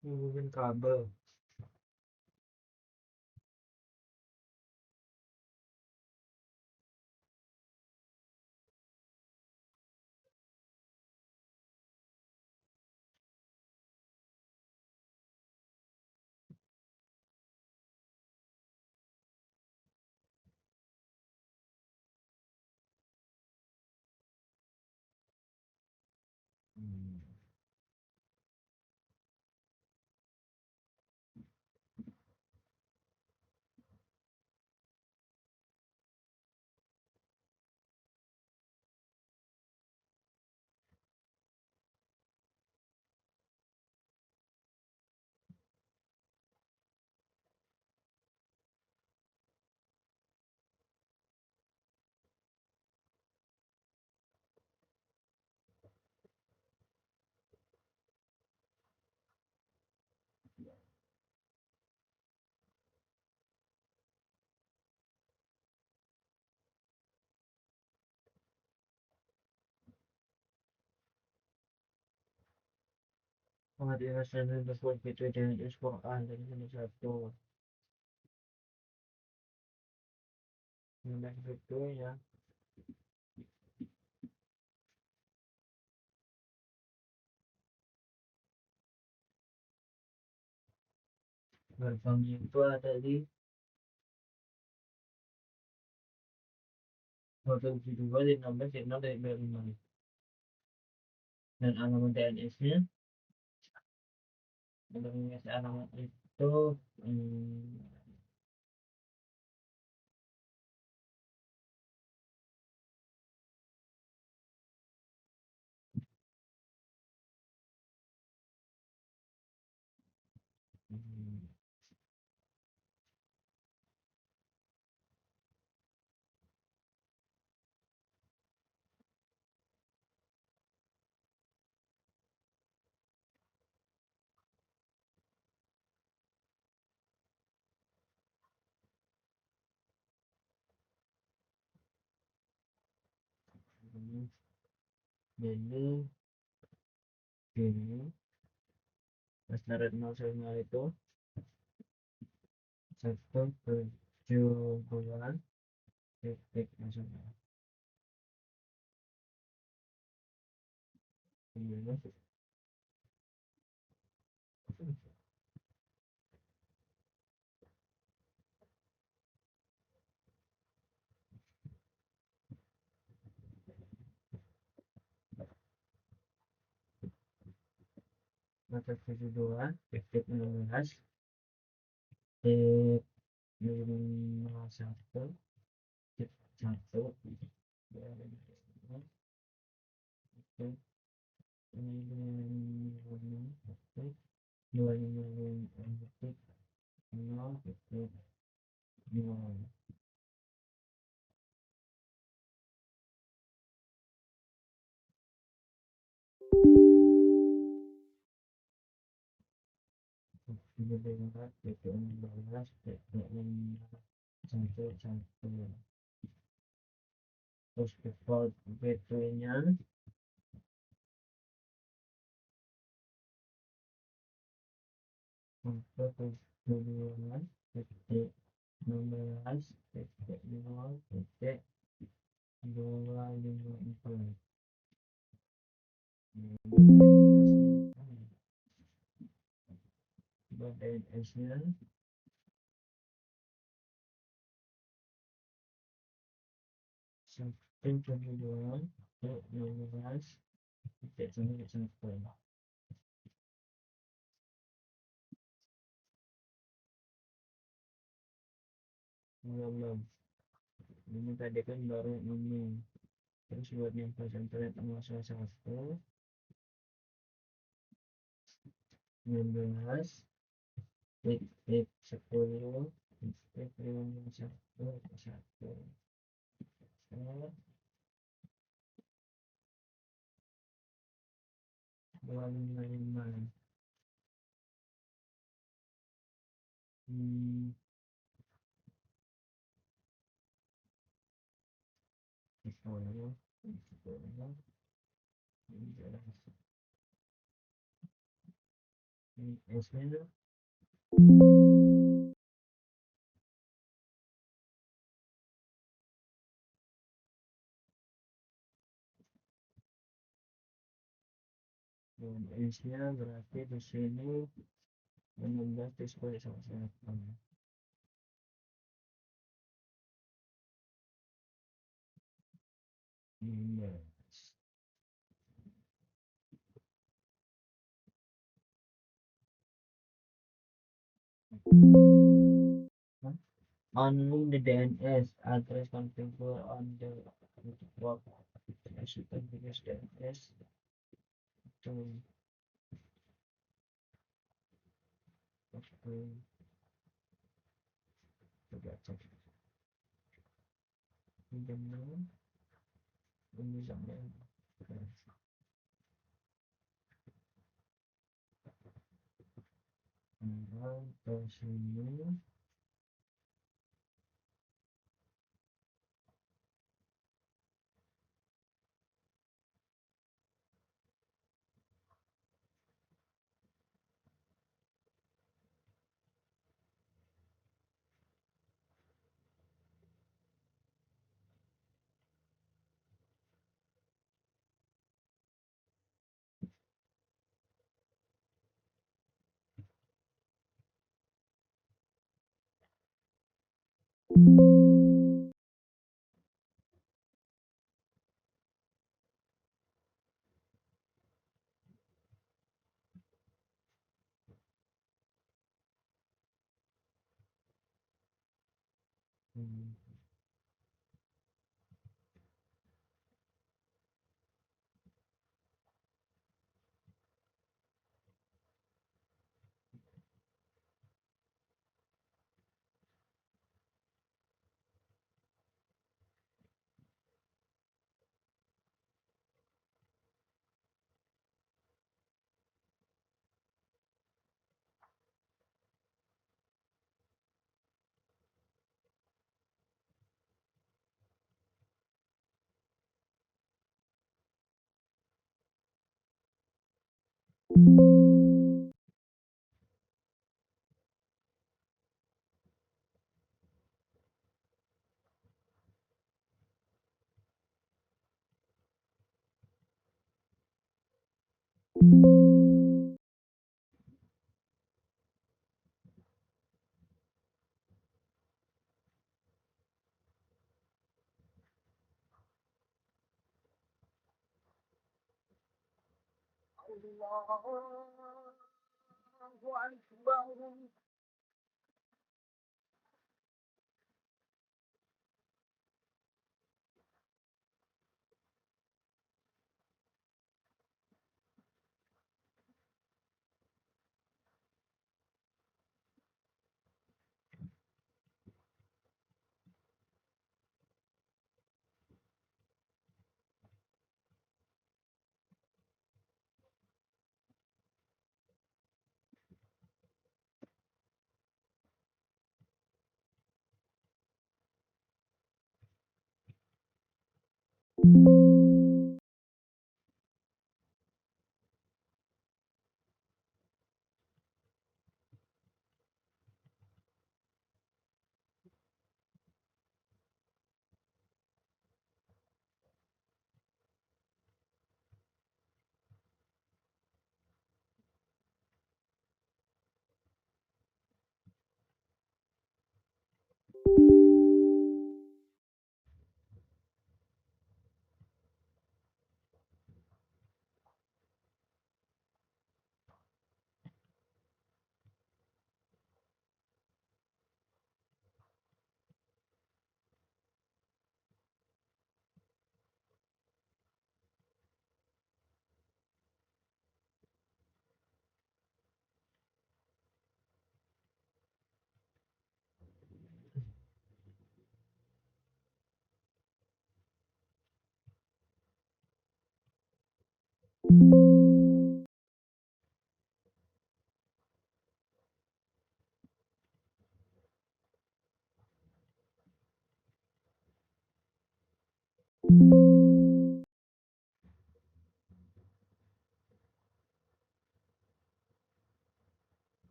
hubungin kabel. Pengadaan telepon itu dengan Quran dari satu nilai itu ya gerbangnya itu ada di 272 di 16 di 0 dari B5 dan alamat DNS-nya untuk mengisi alamat itu menu pas naruh 0 sampai 0 itu 170 titik nasional maka 72 titik 16 titik 51 titik 1 titik 0 titik 0 titik 16 titik 1 terus default gateway-nya 117 titik 16 titik 0 titik 254 DNS-nya 172 titik 16 titik 1 ini tadi kan baru ini terus buat yang pas internet salah 1 16 titik 10 titik 51 255 S-nya S-nya berarti di sini 16 display sama 1 only the DNS address configured on the network should configure DNS to coba cek pinjam ini sampai ke sini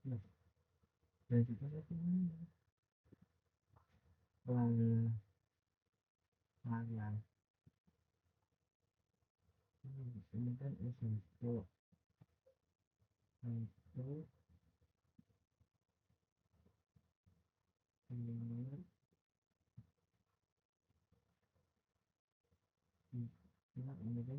Nah, dan kita pelan pelan ini kan S1 itu ini ini kan ini ya,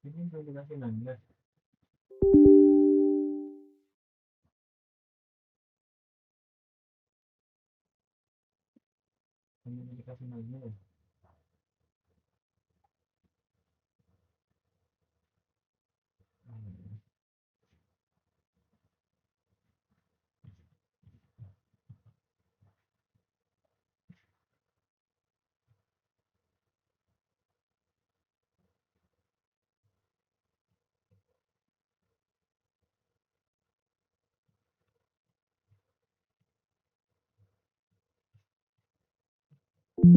ini belum dikasih nanda, belum dikasih nanda ya. Udah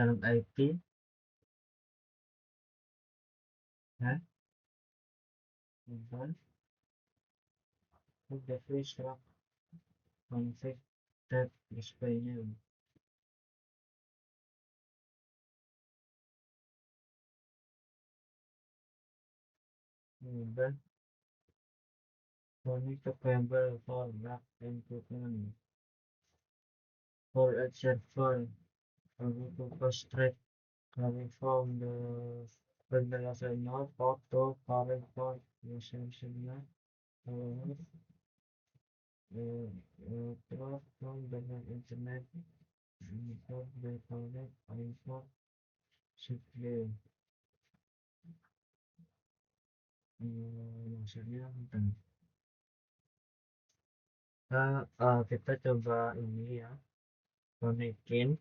anak IT ya, udah free sekarang config tab display-nya udah connect to cable for rack input for a server coming to frustrate coming from the vanilla signal port to current port signal drop from the internet for the connect info simply maksudnya kita coba ini ya konekin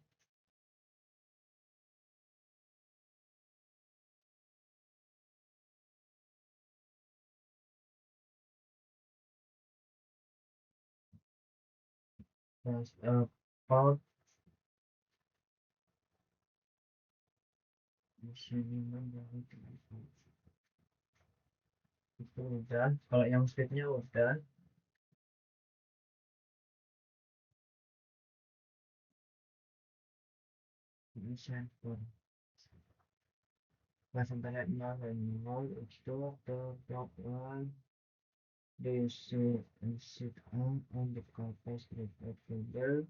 port di sini itu udah kalau yang speednya udah ini server pas internet 0 dan 0 itu ke block 1 this sit on the campus folder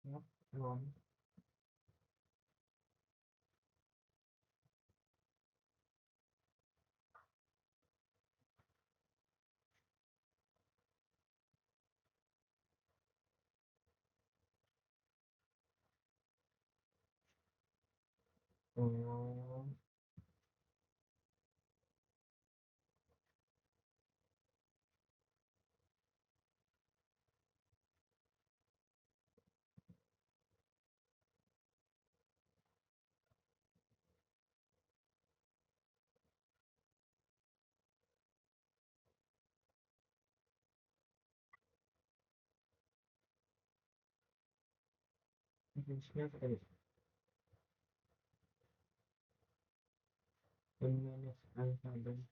block 1 oh, Fungsinya apa tadi? Manage alphabet.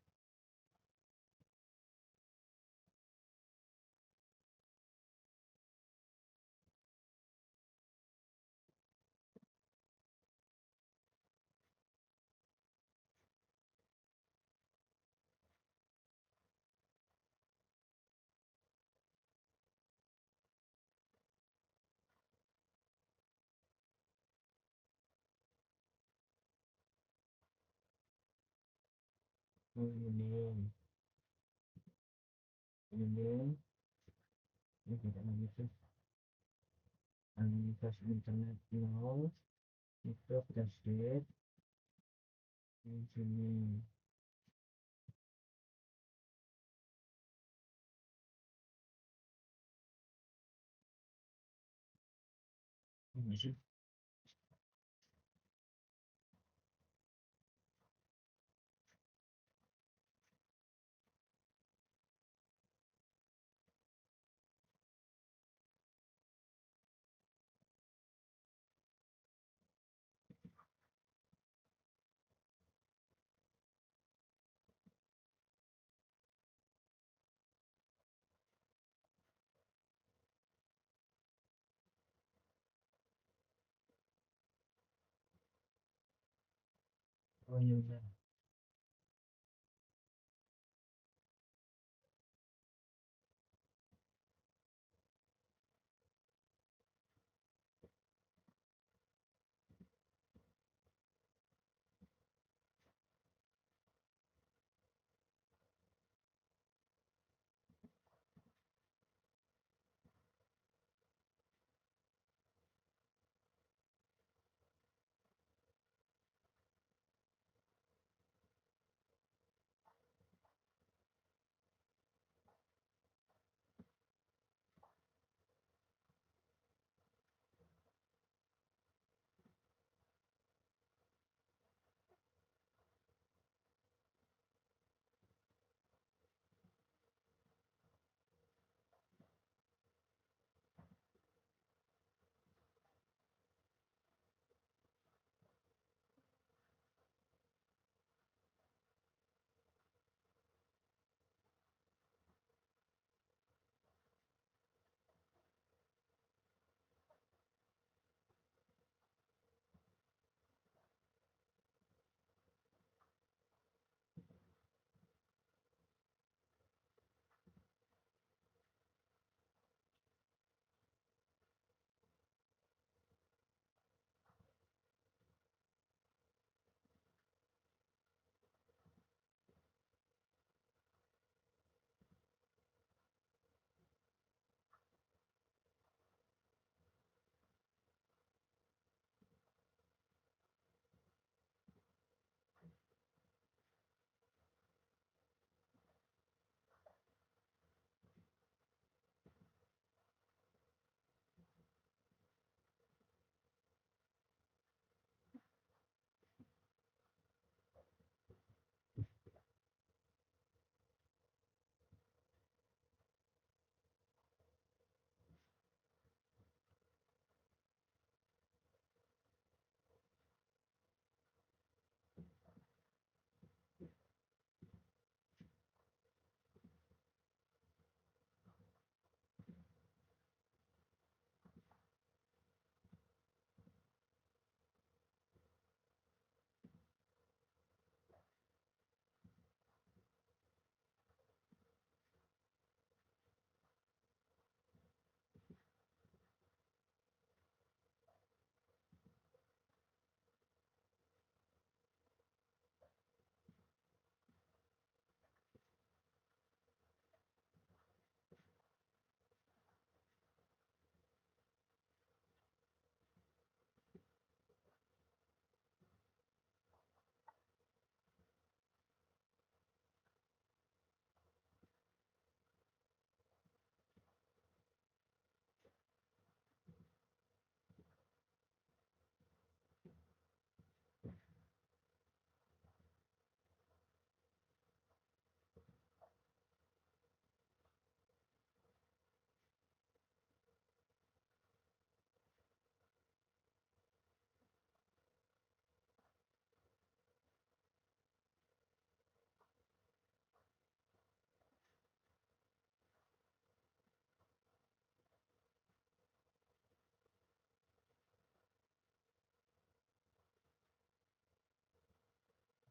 Ini tidak analisis internet nol itu flashdisk di sini. Ini sih oh iya benar.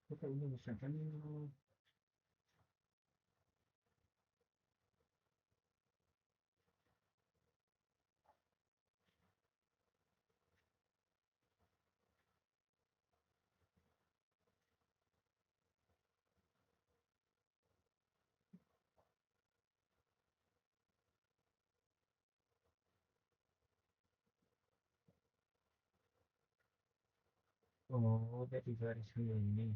Kok ini bisa kan? Oh, jadi garis ini.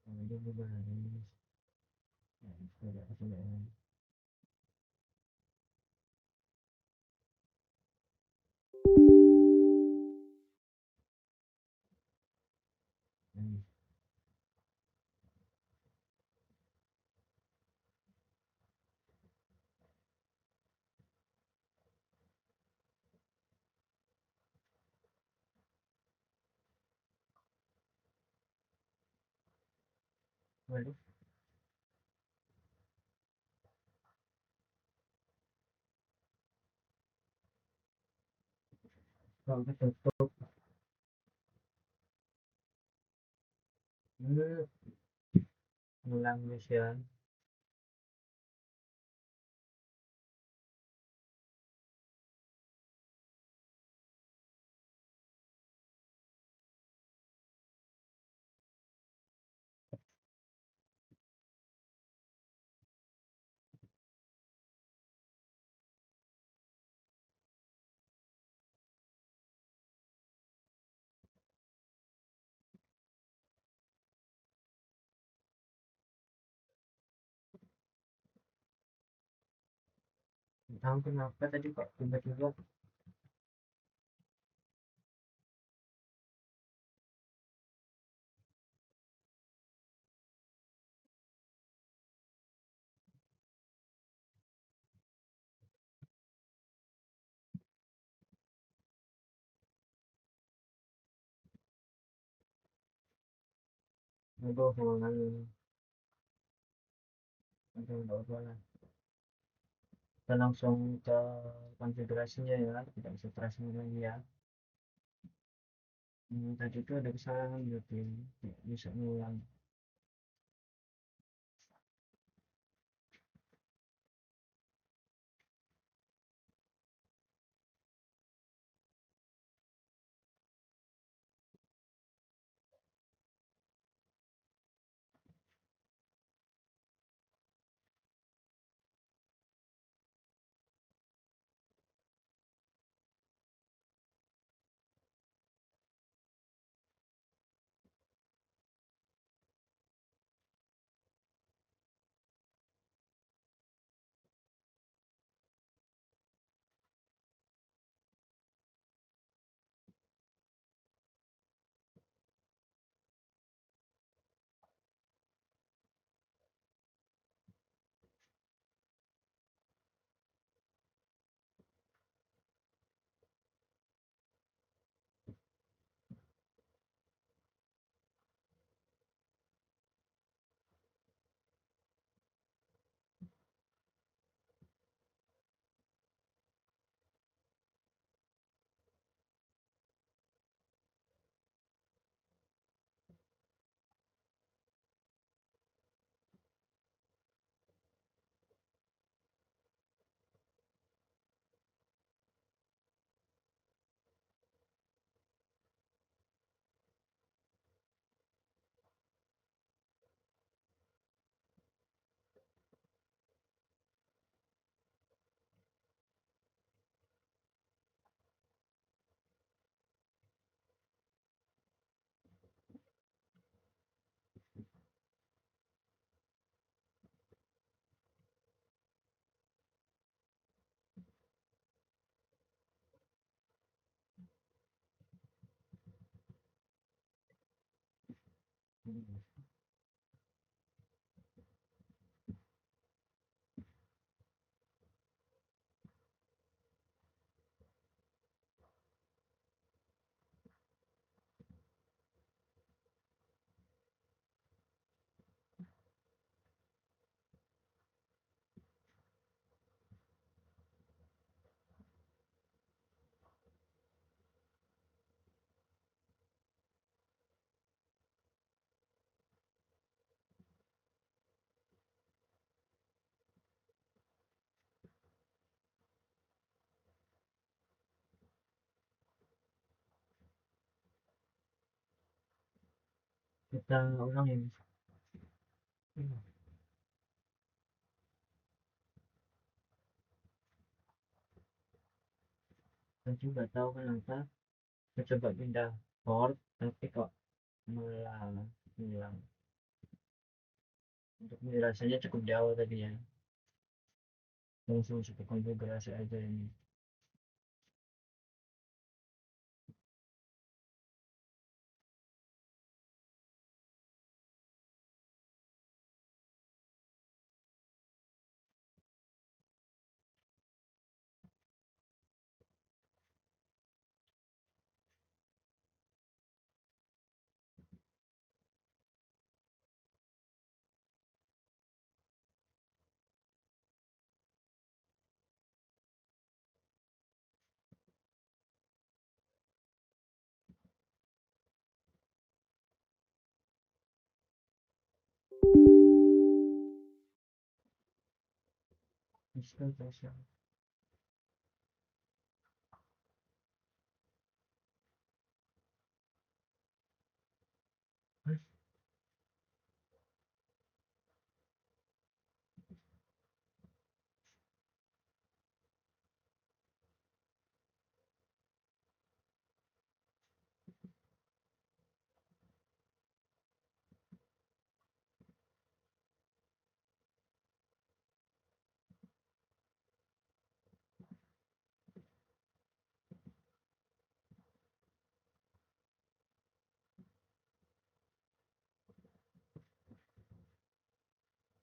Oh, ini baris. Ya, sudah. Hmm. Waduh, kalau ketutup. Hmm, ngulang guys ya. Tahu kenapa tadi kok tiba-tiba ngebohongan. Aduh, nggak usah lah. Kita langsung ke konfigurasinya ya, tidak bisa tracing lagi ya. Tadi itu ada kesalahan berarti tidak bisa ngulang. Kita ulangin. Saya juga tahu kenapa saya coba pindah port tapi kok malah hilang. Untuk penjelasannya cukup jauh tadi ya, langsung ke konfigurasi aja ini. Bisa.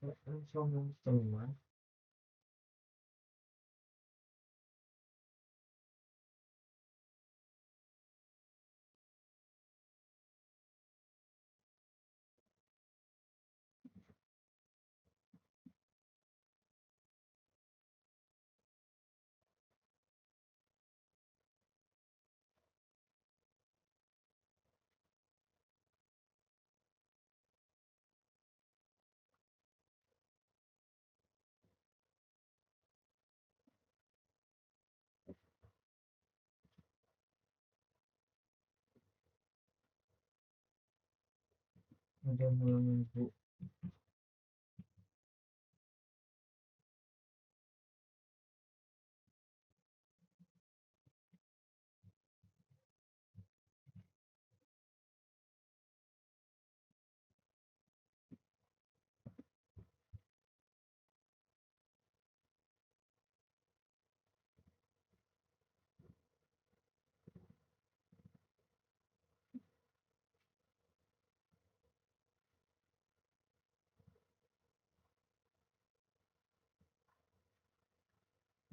Langsung keluar. Udah mulai nunggu.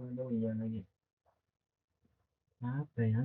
Aduh iya lagi. Apa ya?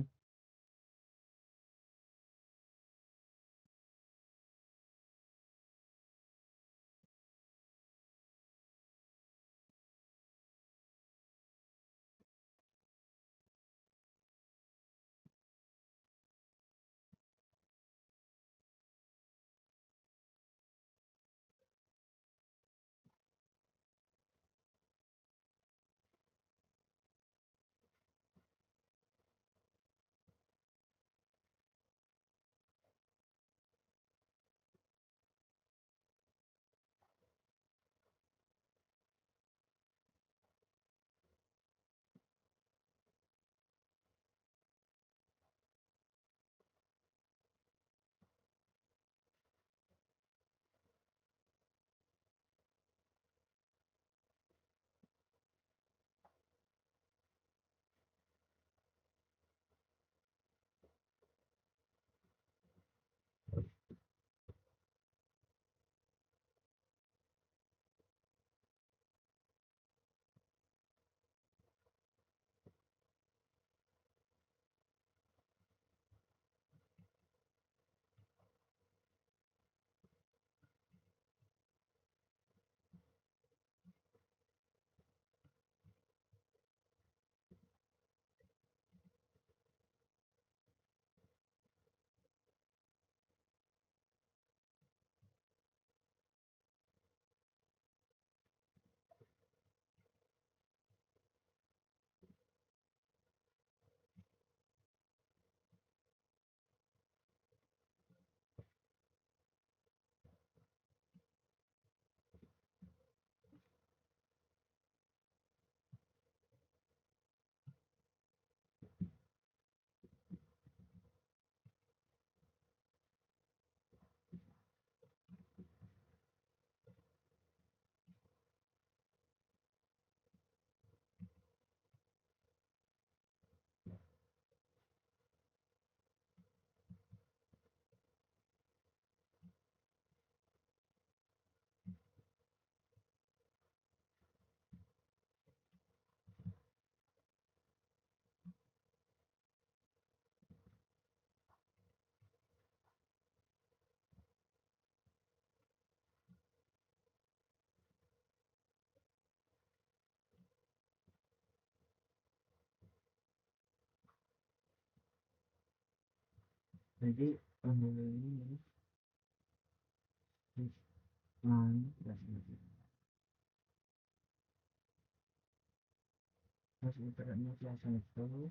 Jadi ini pas internetnya selesai itu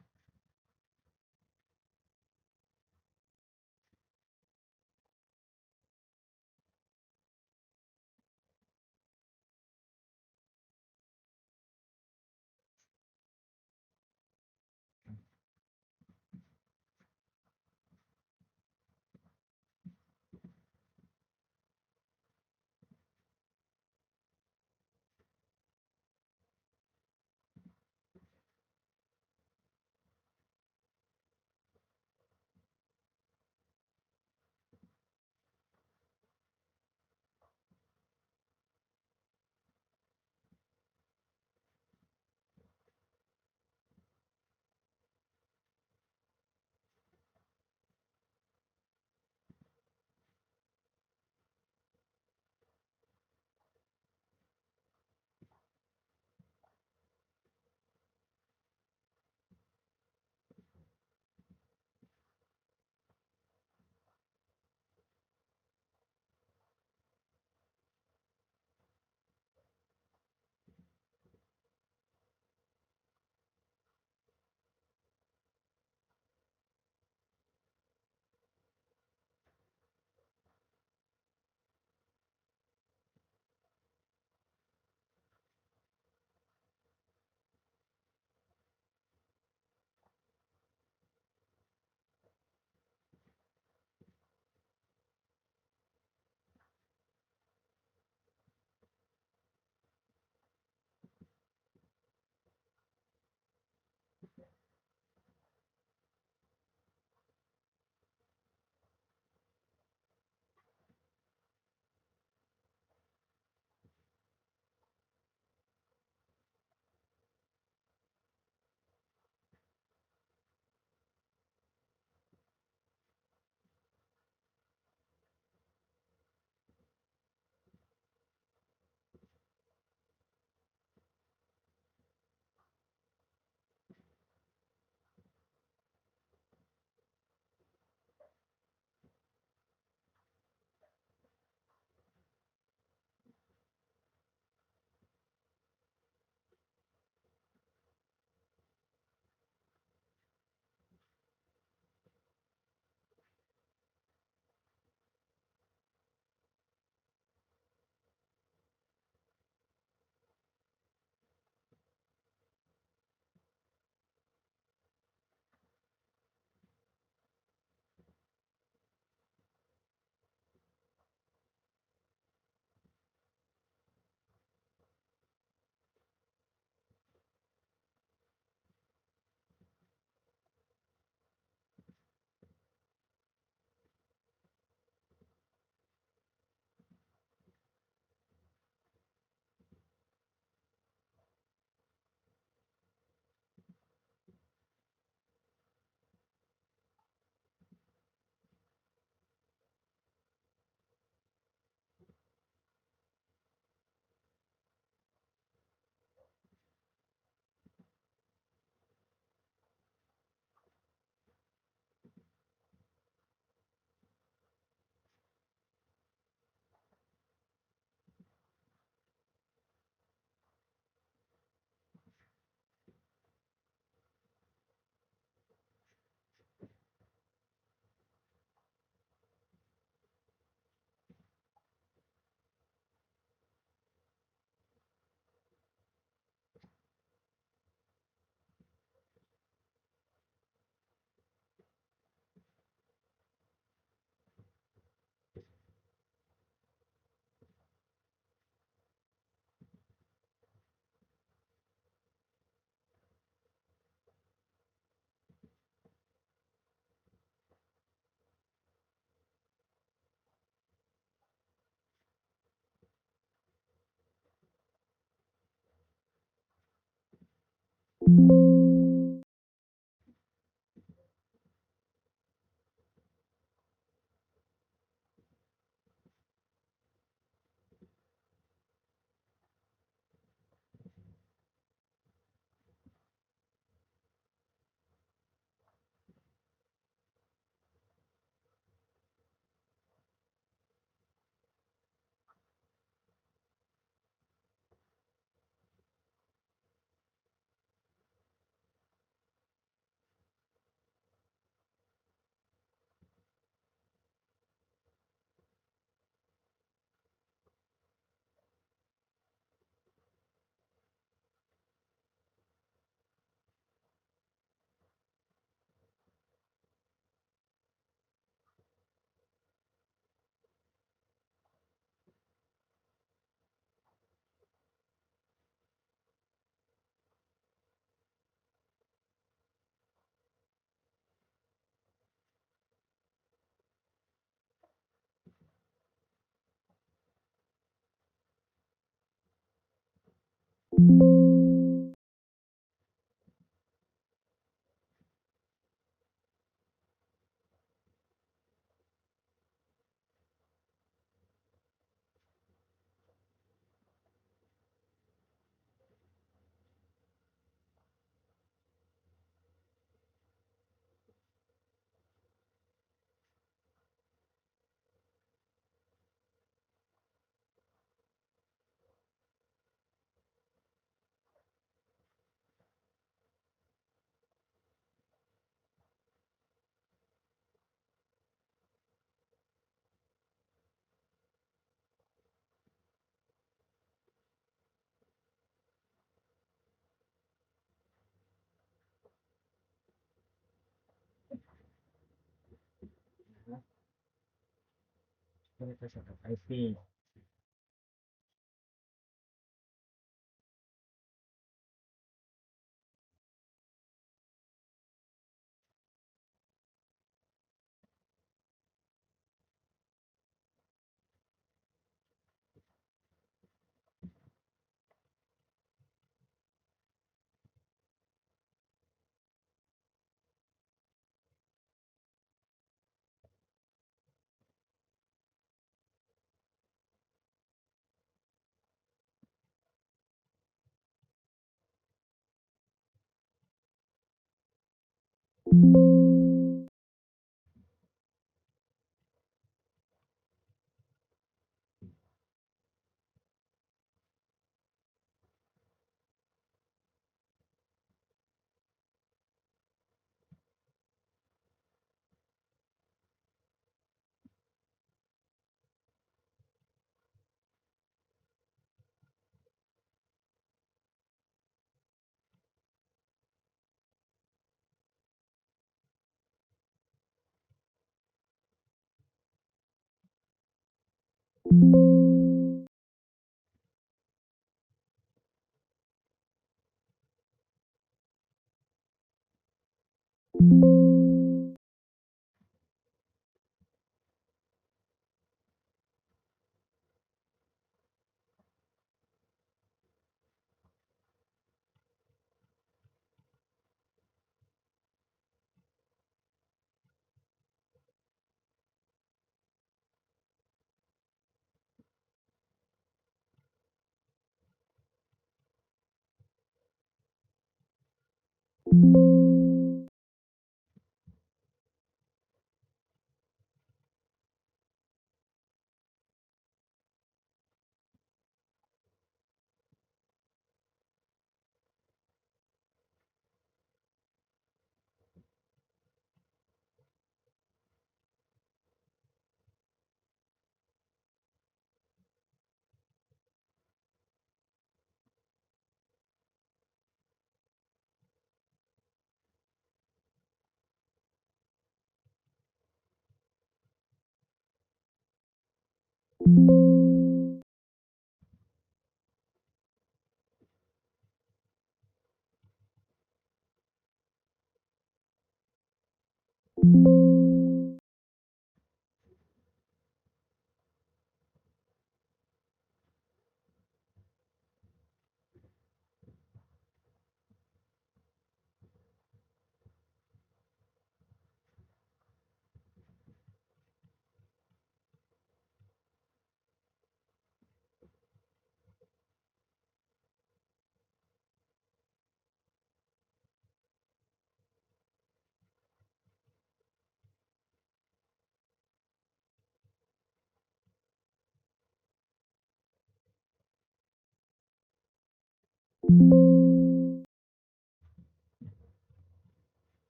kita setup IP.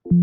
Kita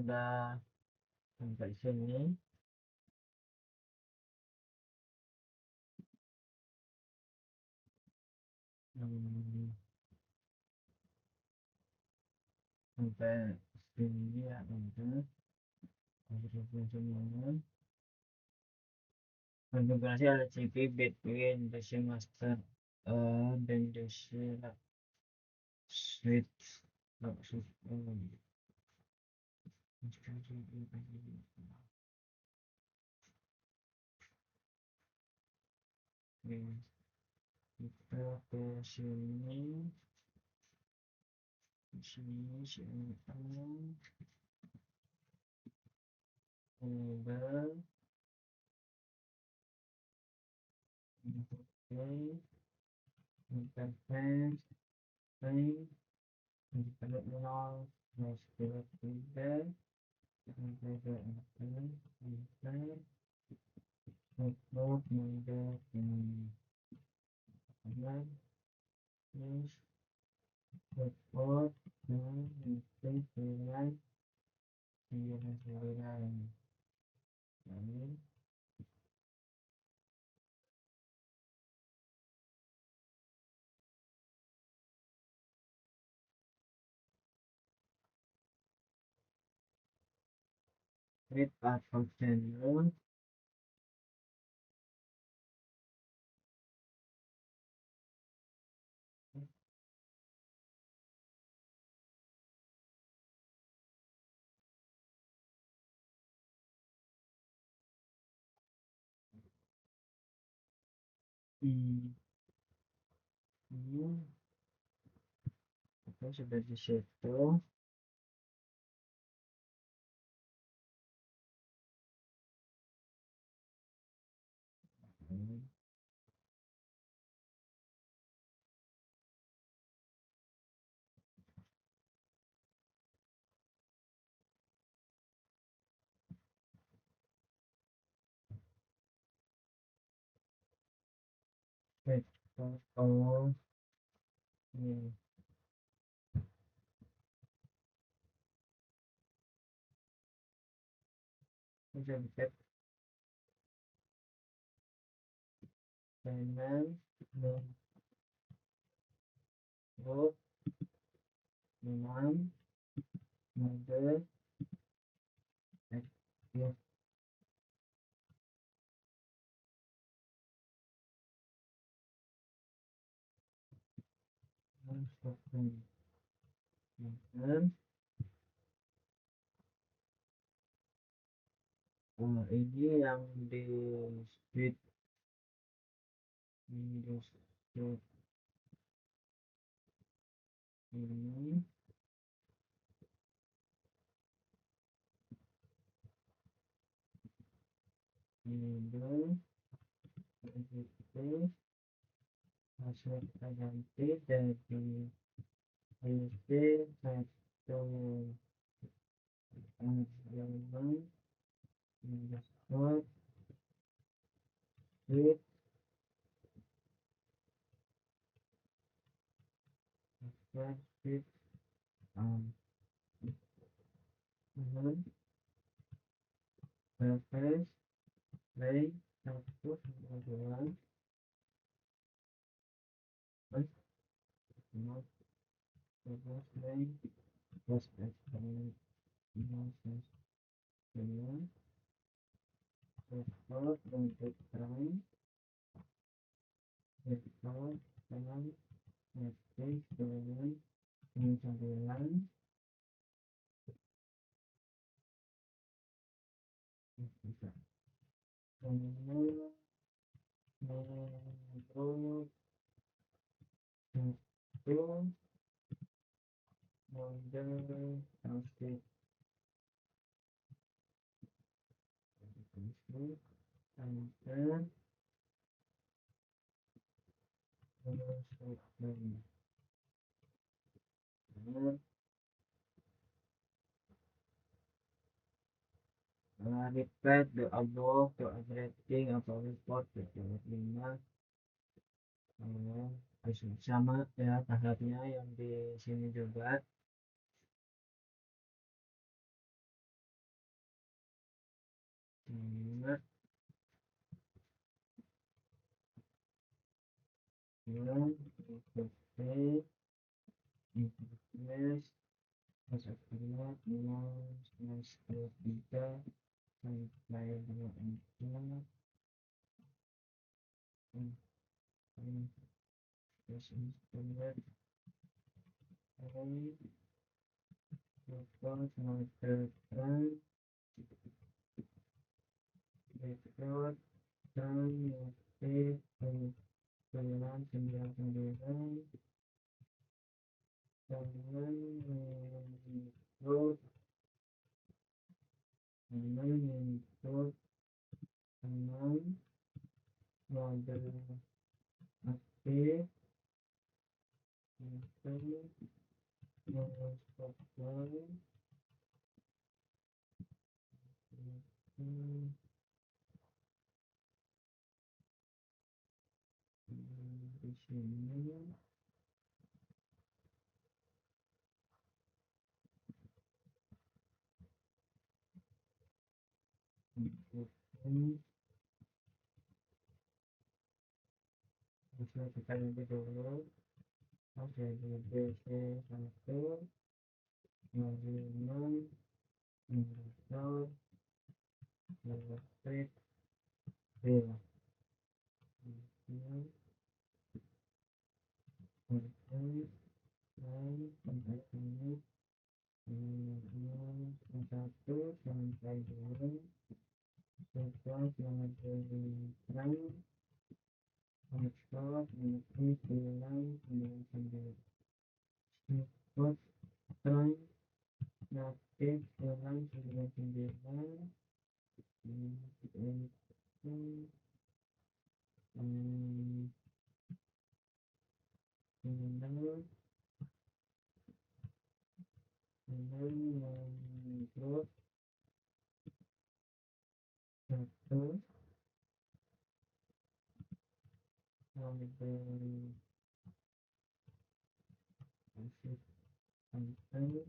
udah sampai sini. Sampai sini ya udah semuanya. Konfigurasi LCP between the master dan the switch kita ke sini sini enable interface play independent nol masculine feedback network model report dan mistake dengan lalu create part of channel ini Oke, sudah di situ. Vektor O ini sudah cek dengan bentuk 6 mode aktif langsung dengan ini yang di speed ini ini itu hasil kita ganti dari isi satu elemen underscore speed speed dengan basis play 192 plus plus play plus eksperimen plus eksperimen vektor untuk terang vektor terang matrix dengan 9 bisa menurut satu model transkip enter repeat the above to addressing atau report ke 5 sama ya tahapnya yang di sini juga yang interface plus akhirnya 3 sampai 24 plus instrument plus multiple vektor dan motif 999 dengan mengikut 6 model aktif untuk menginstruksikan di sini bisa kita lihat dulu jadi BC1 6 indikator elektrik real sampai sini 1 sampai 2 setelah terang vektor ini 999 Terus natif dalam 99 menurut satu sampai sampai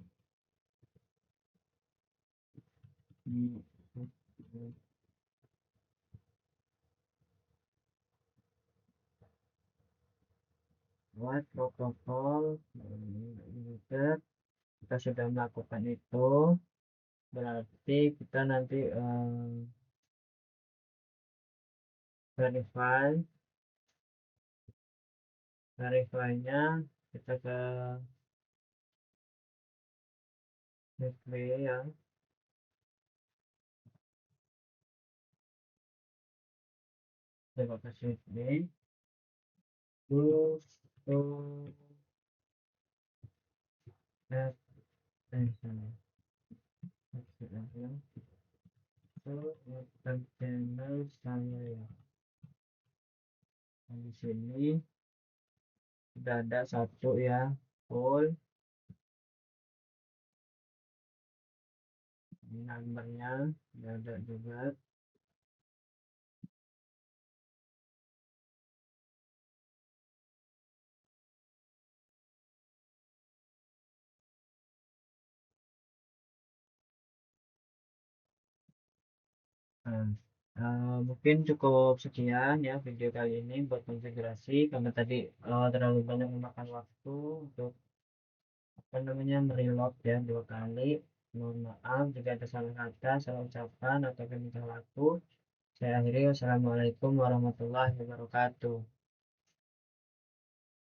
di buat protokol juga kita sudah melakukan itu, berarti kita nanti verify-nya kita ke display ya, coba ke display terus add salah channel saya ya. Nah, di sini sudah ada satu ya, full ini numbernya sudah ada juga. Mungkin cukup sekian ya video kali ini buat konfigurasi, karena tadi terlalu banyak memakan waktu untuk apa namanya mereload ya 2 kali. Mohon maaf jika ada salah kata, salah ucapan atau tingkah laku. Saya akhiri, wassalamualaikum warahmatullahi wabarakatuh.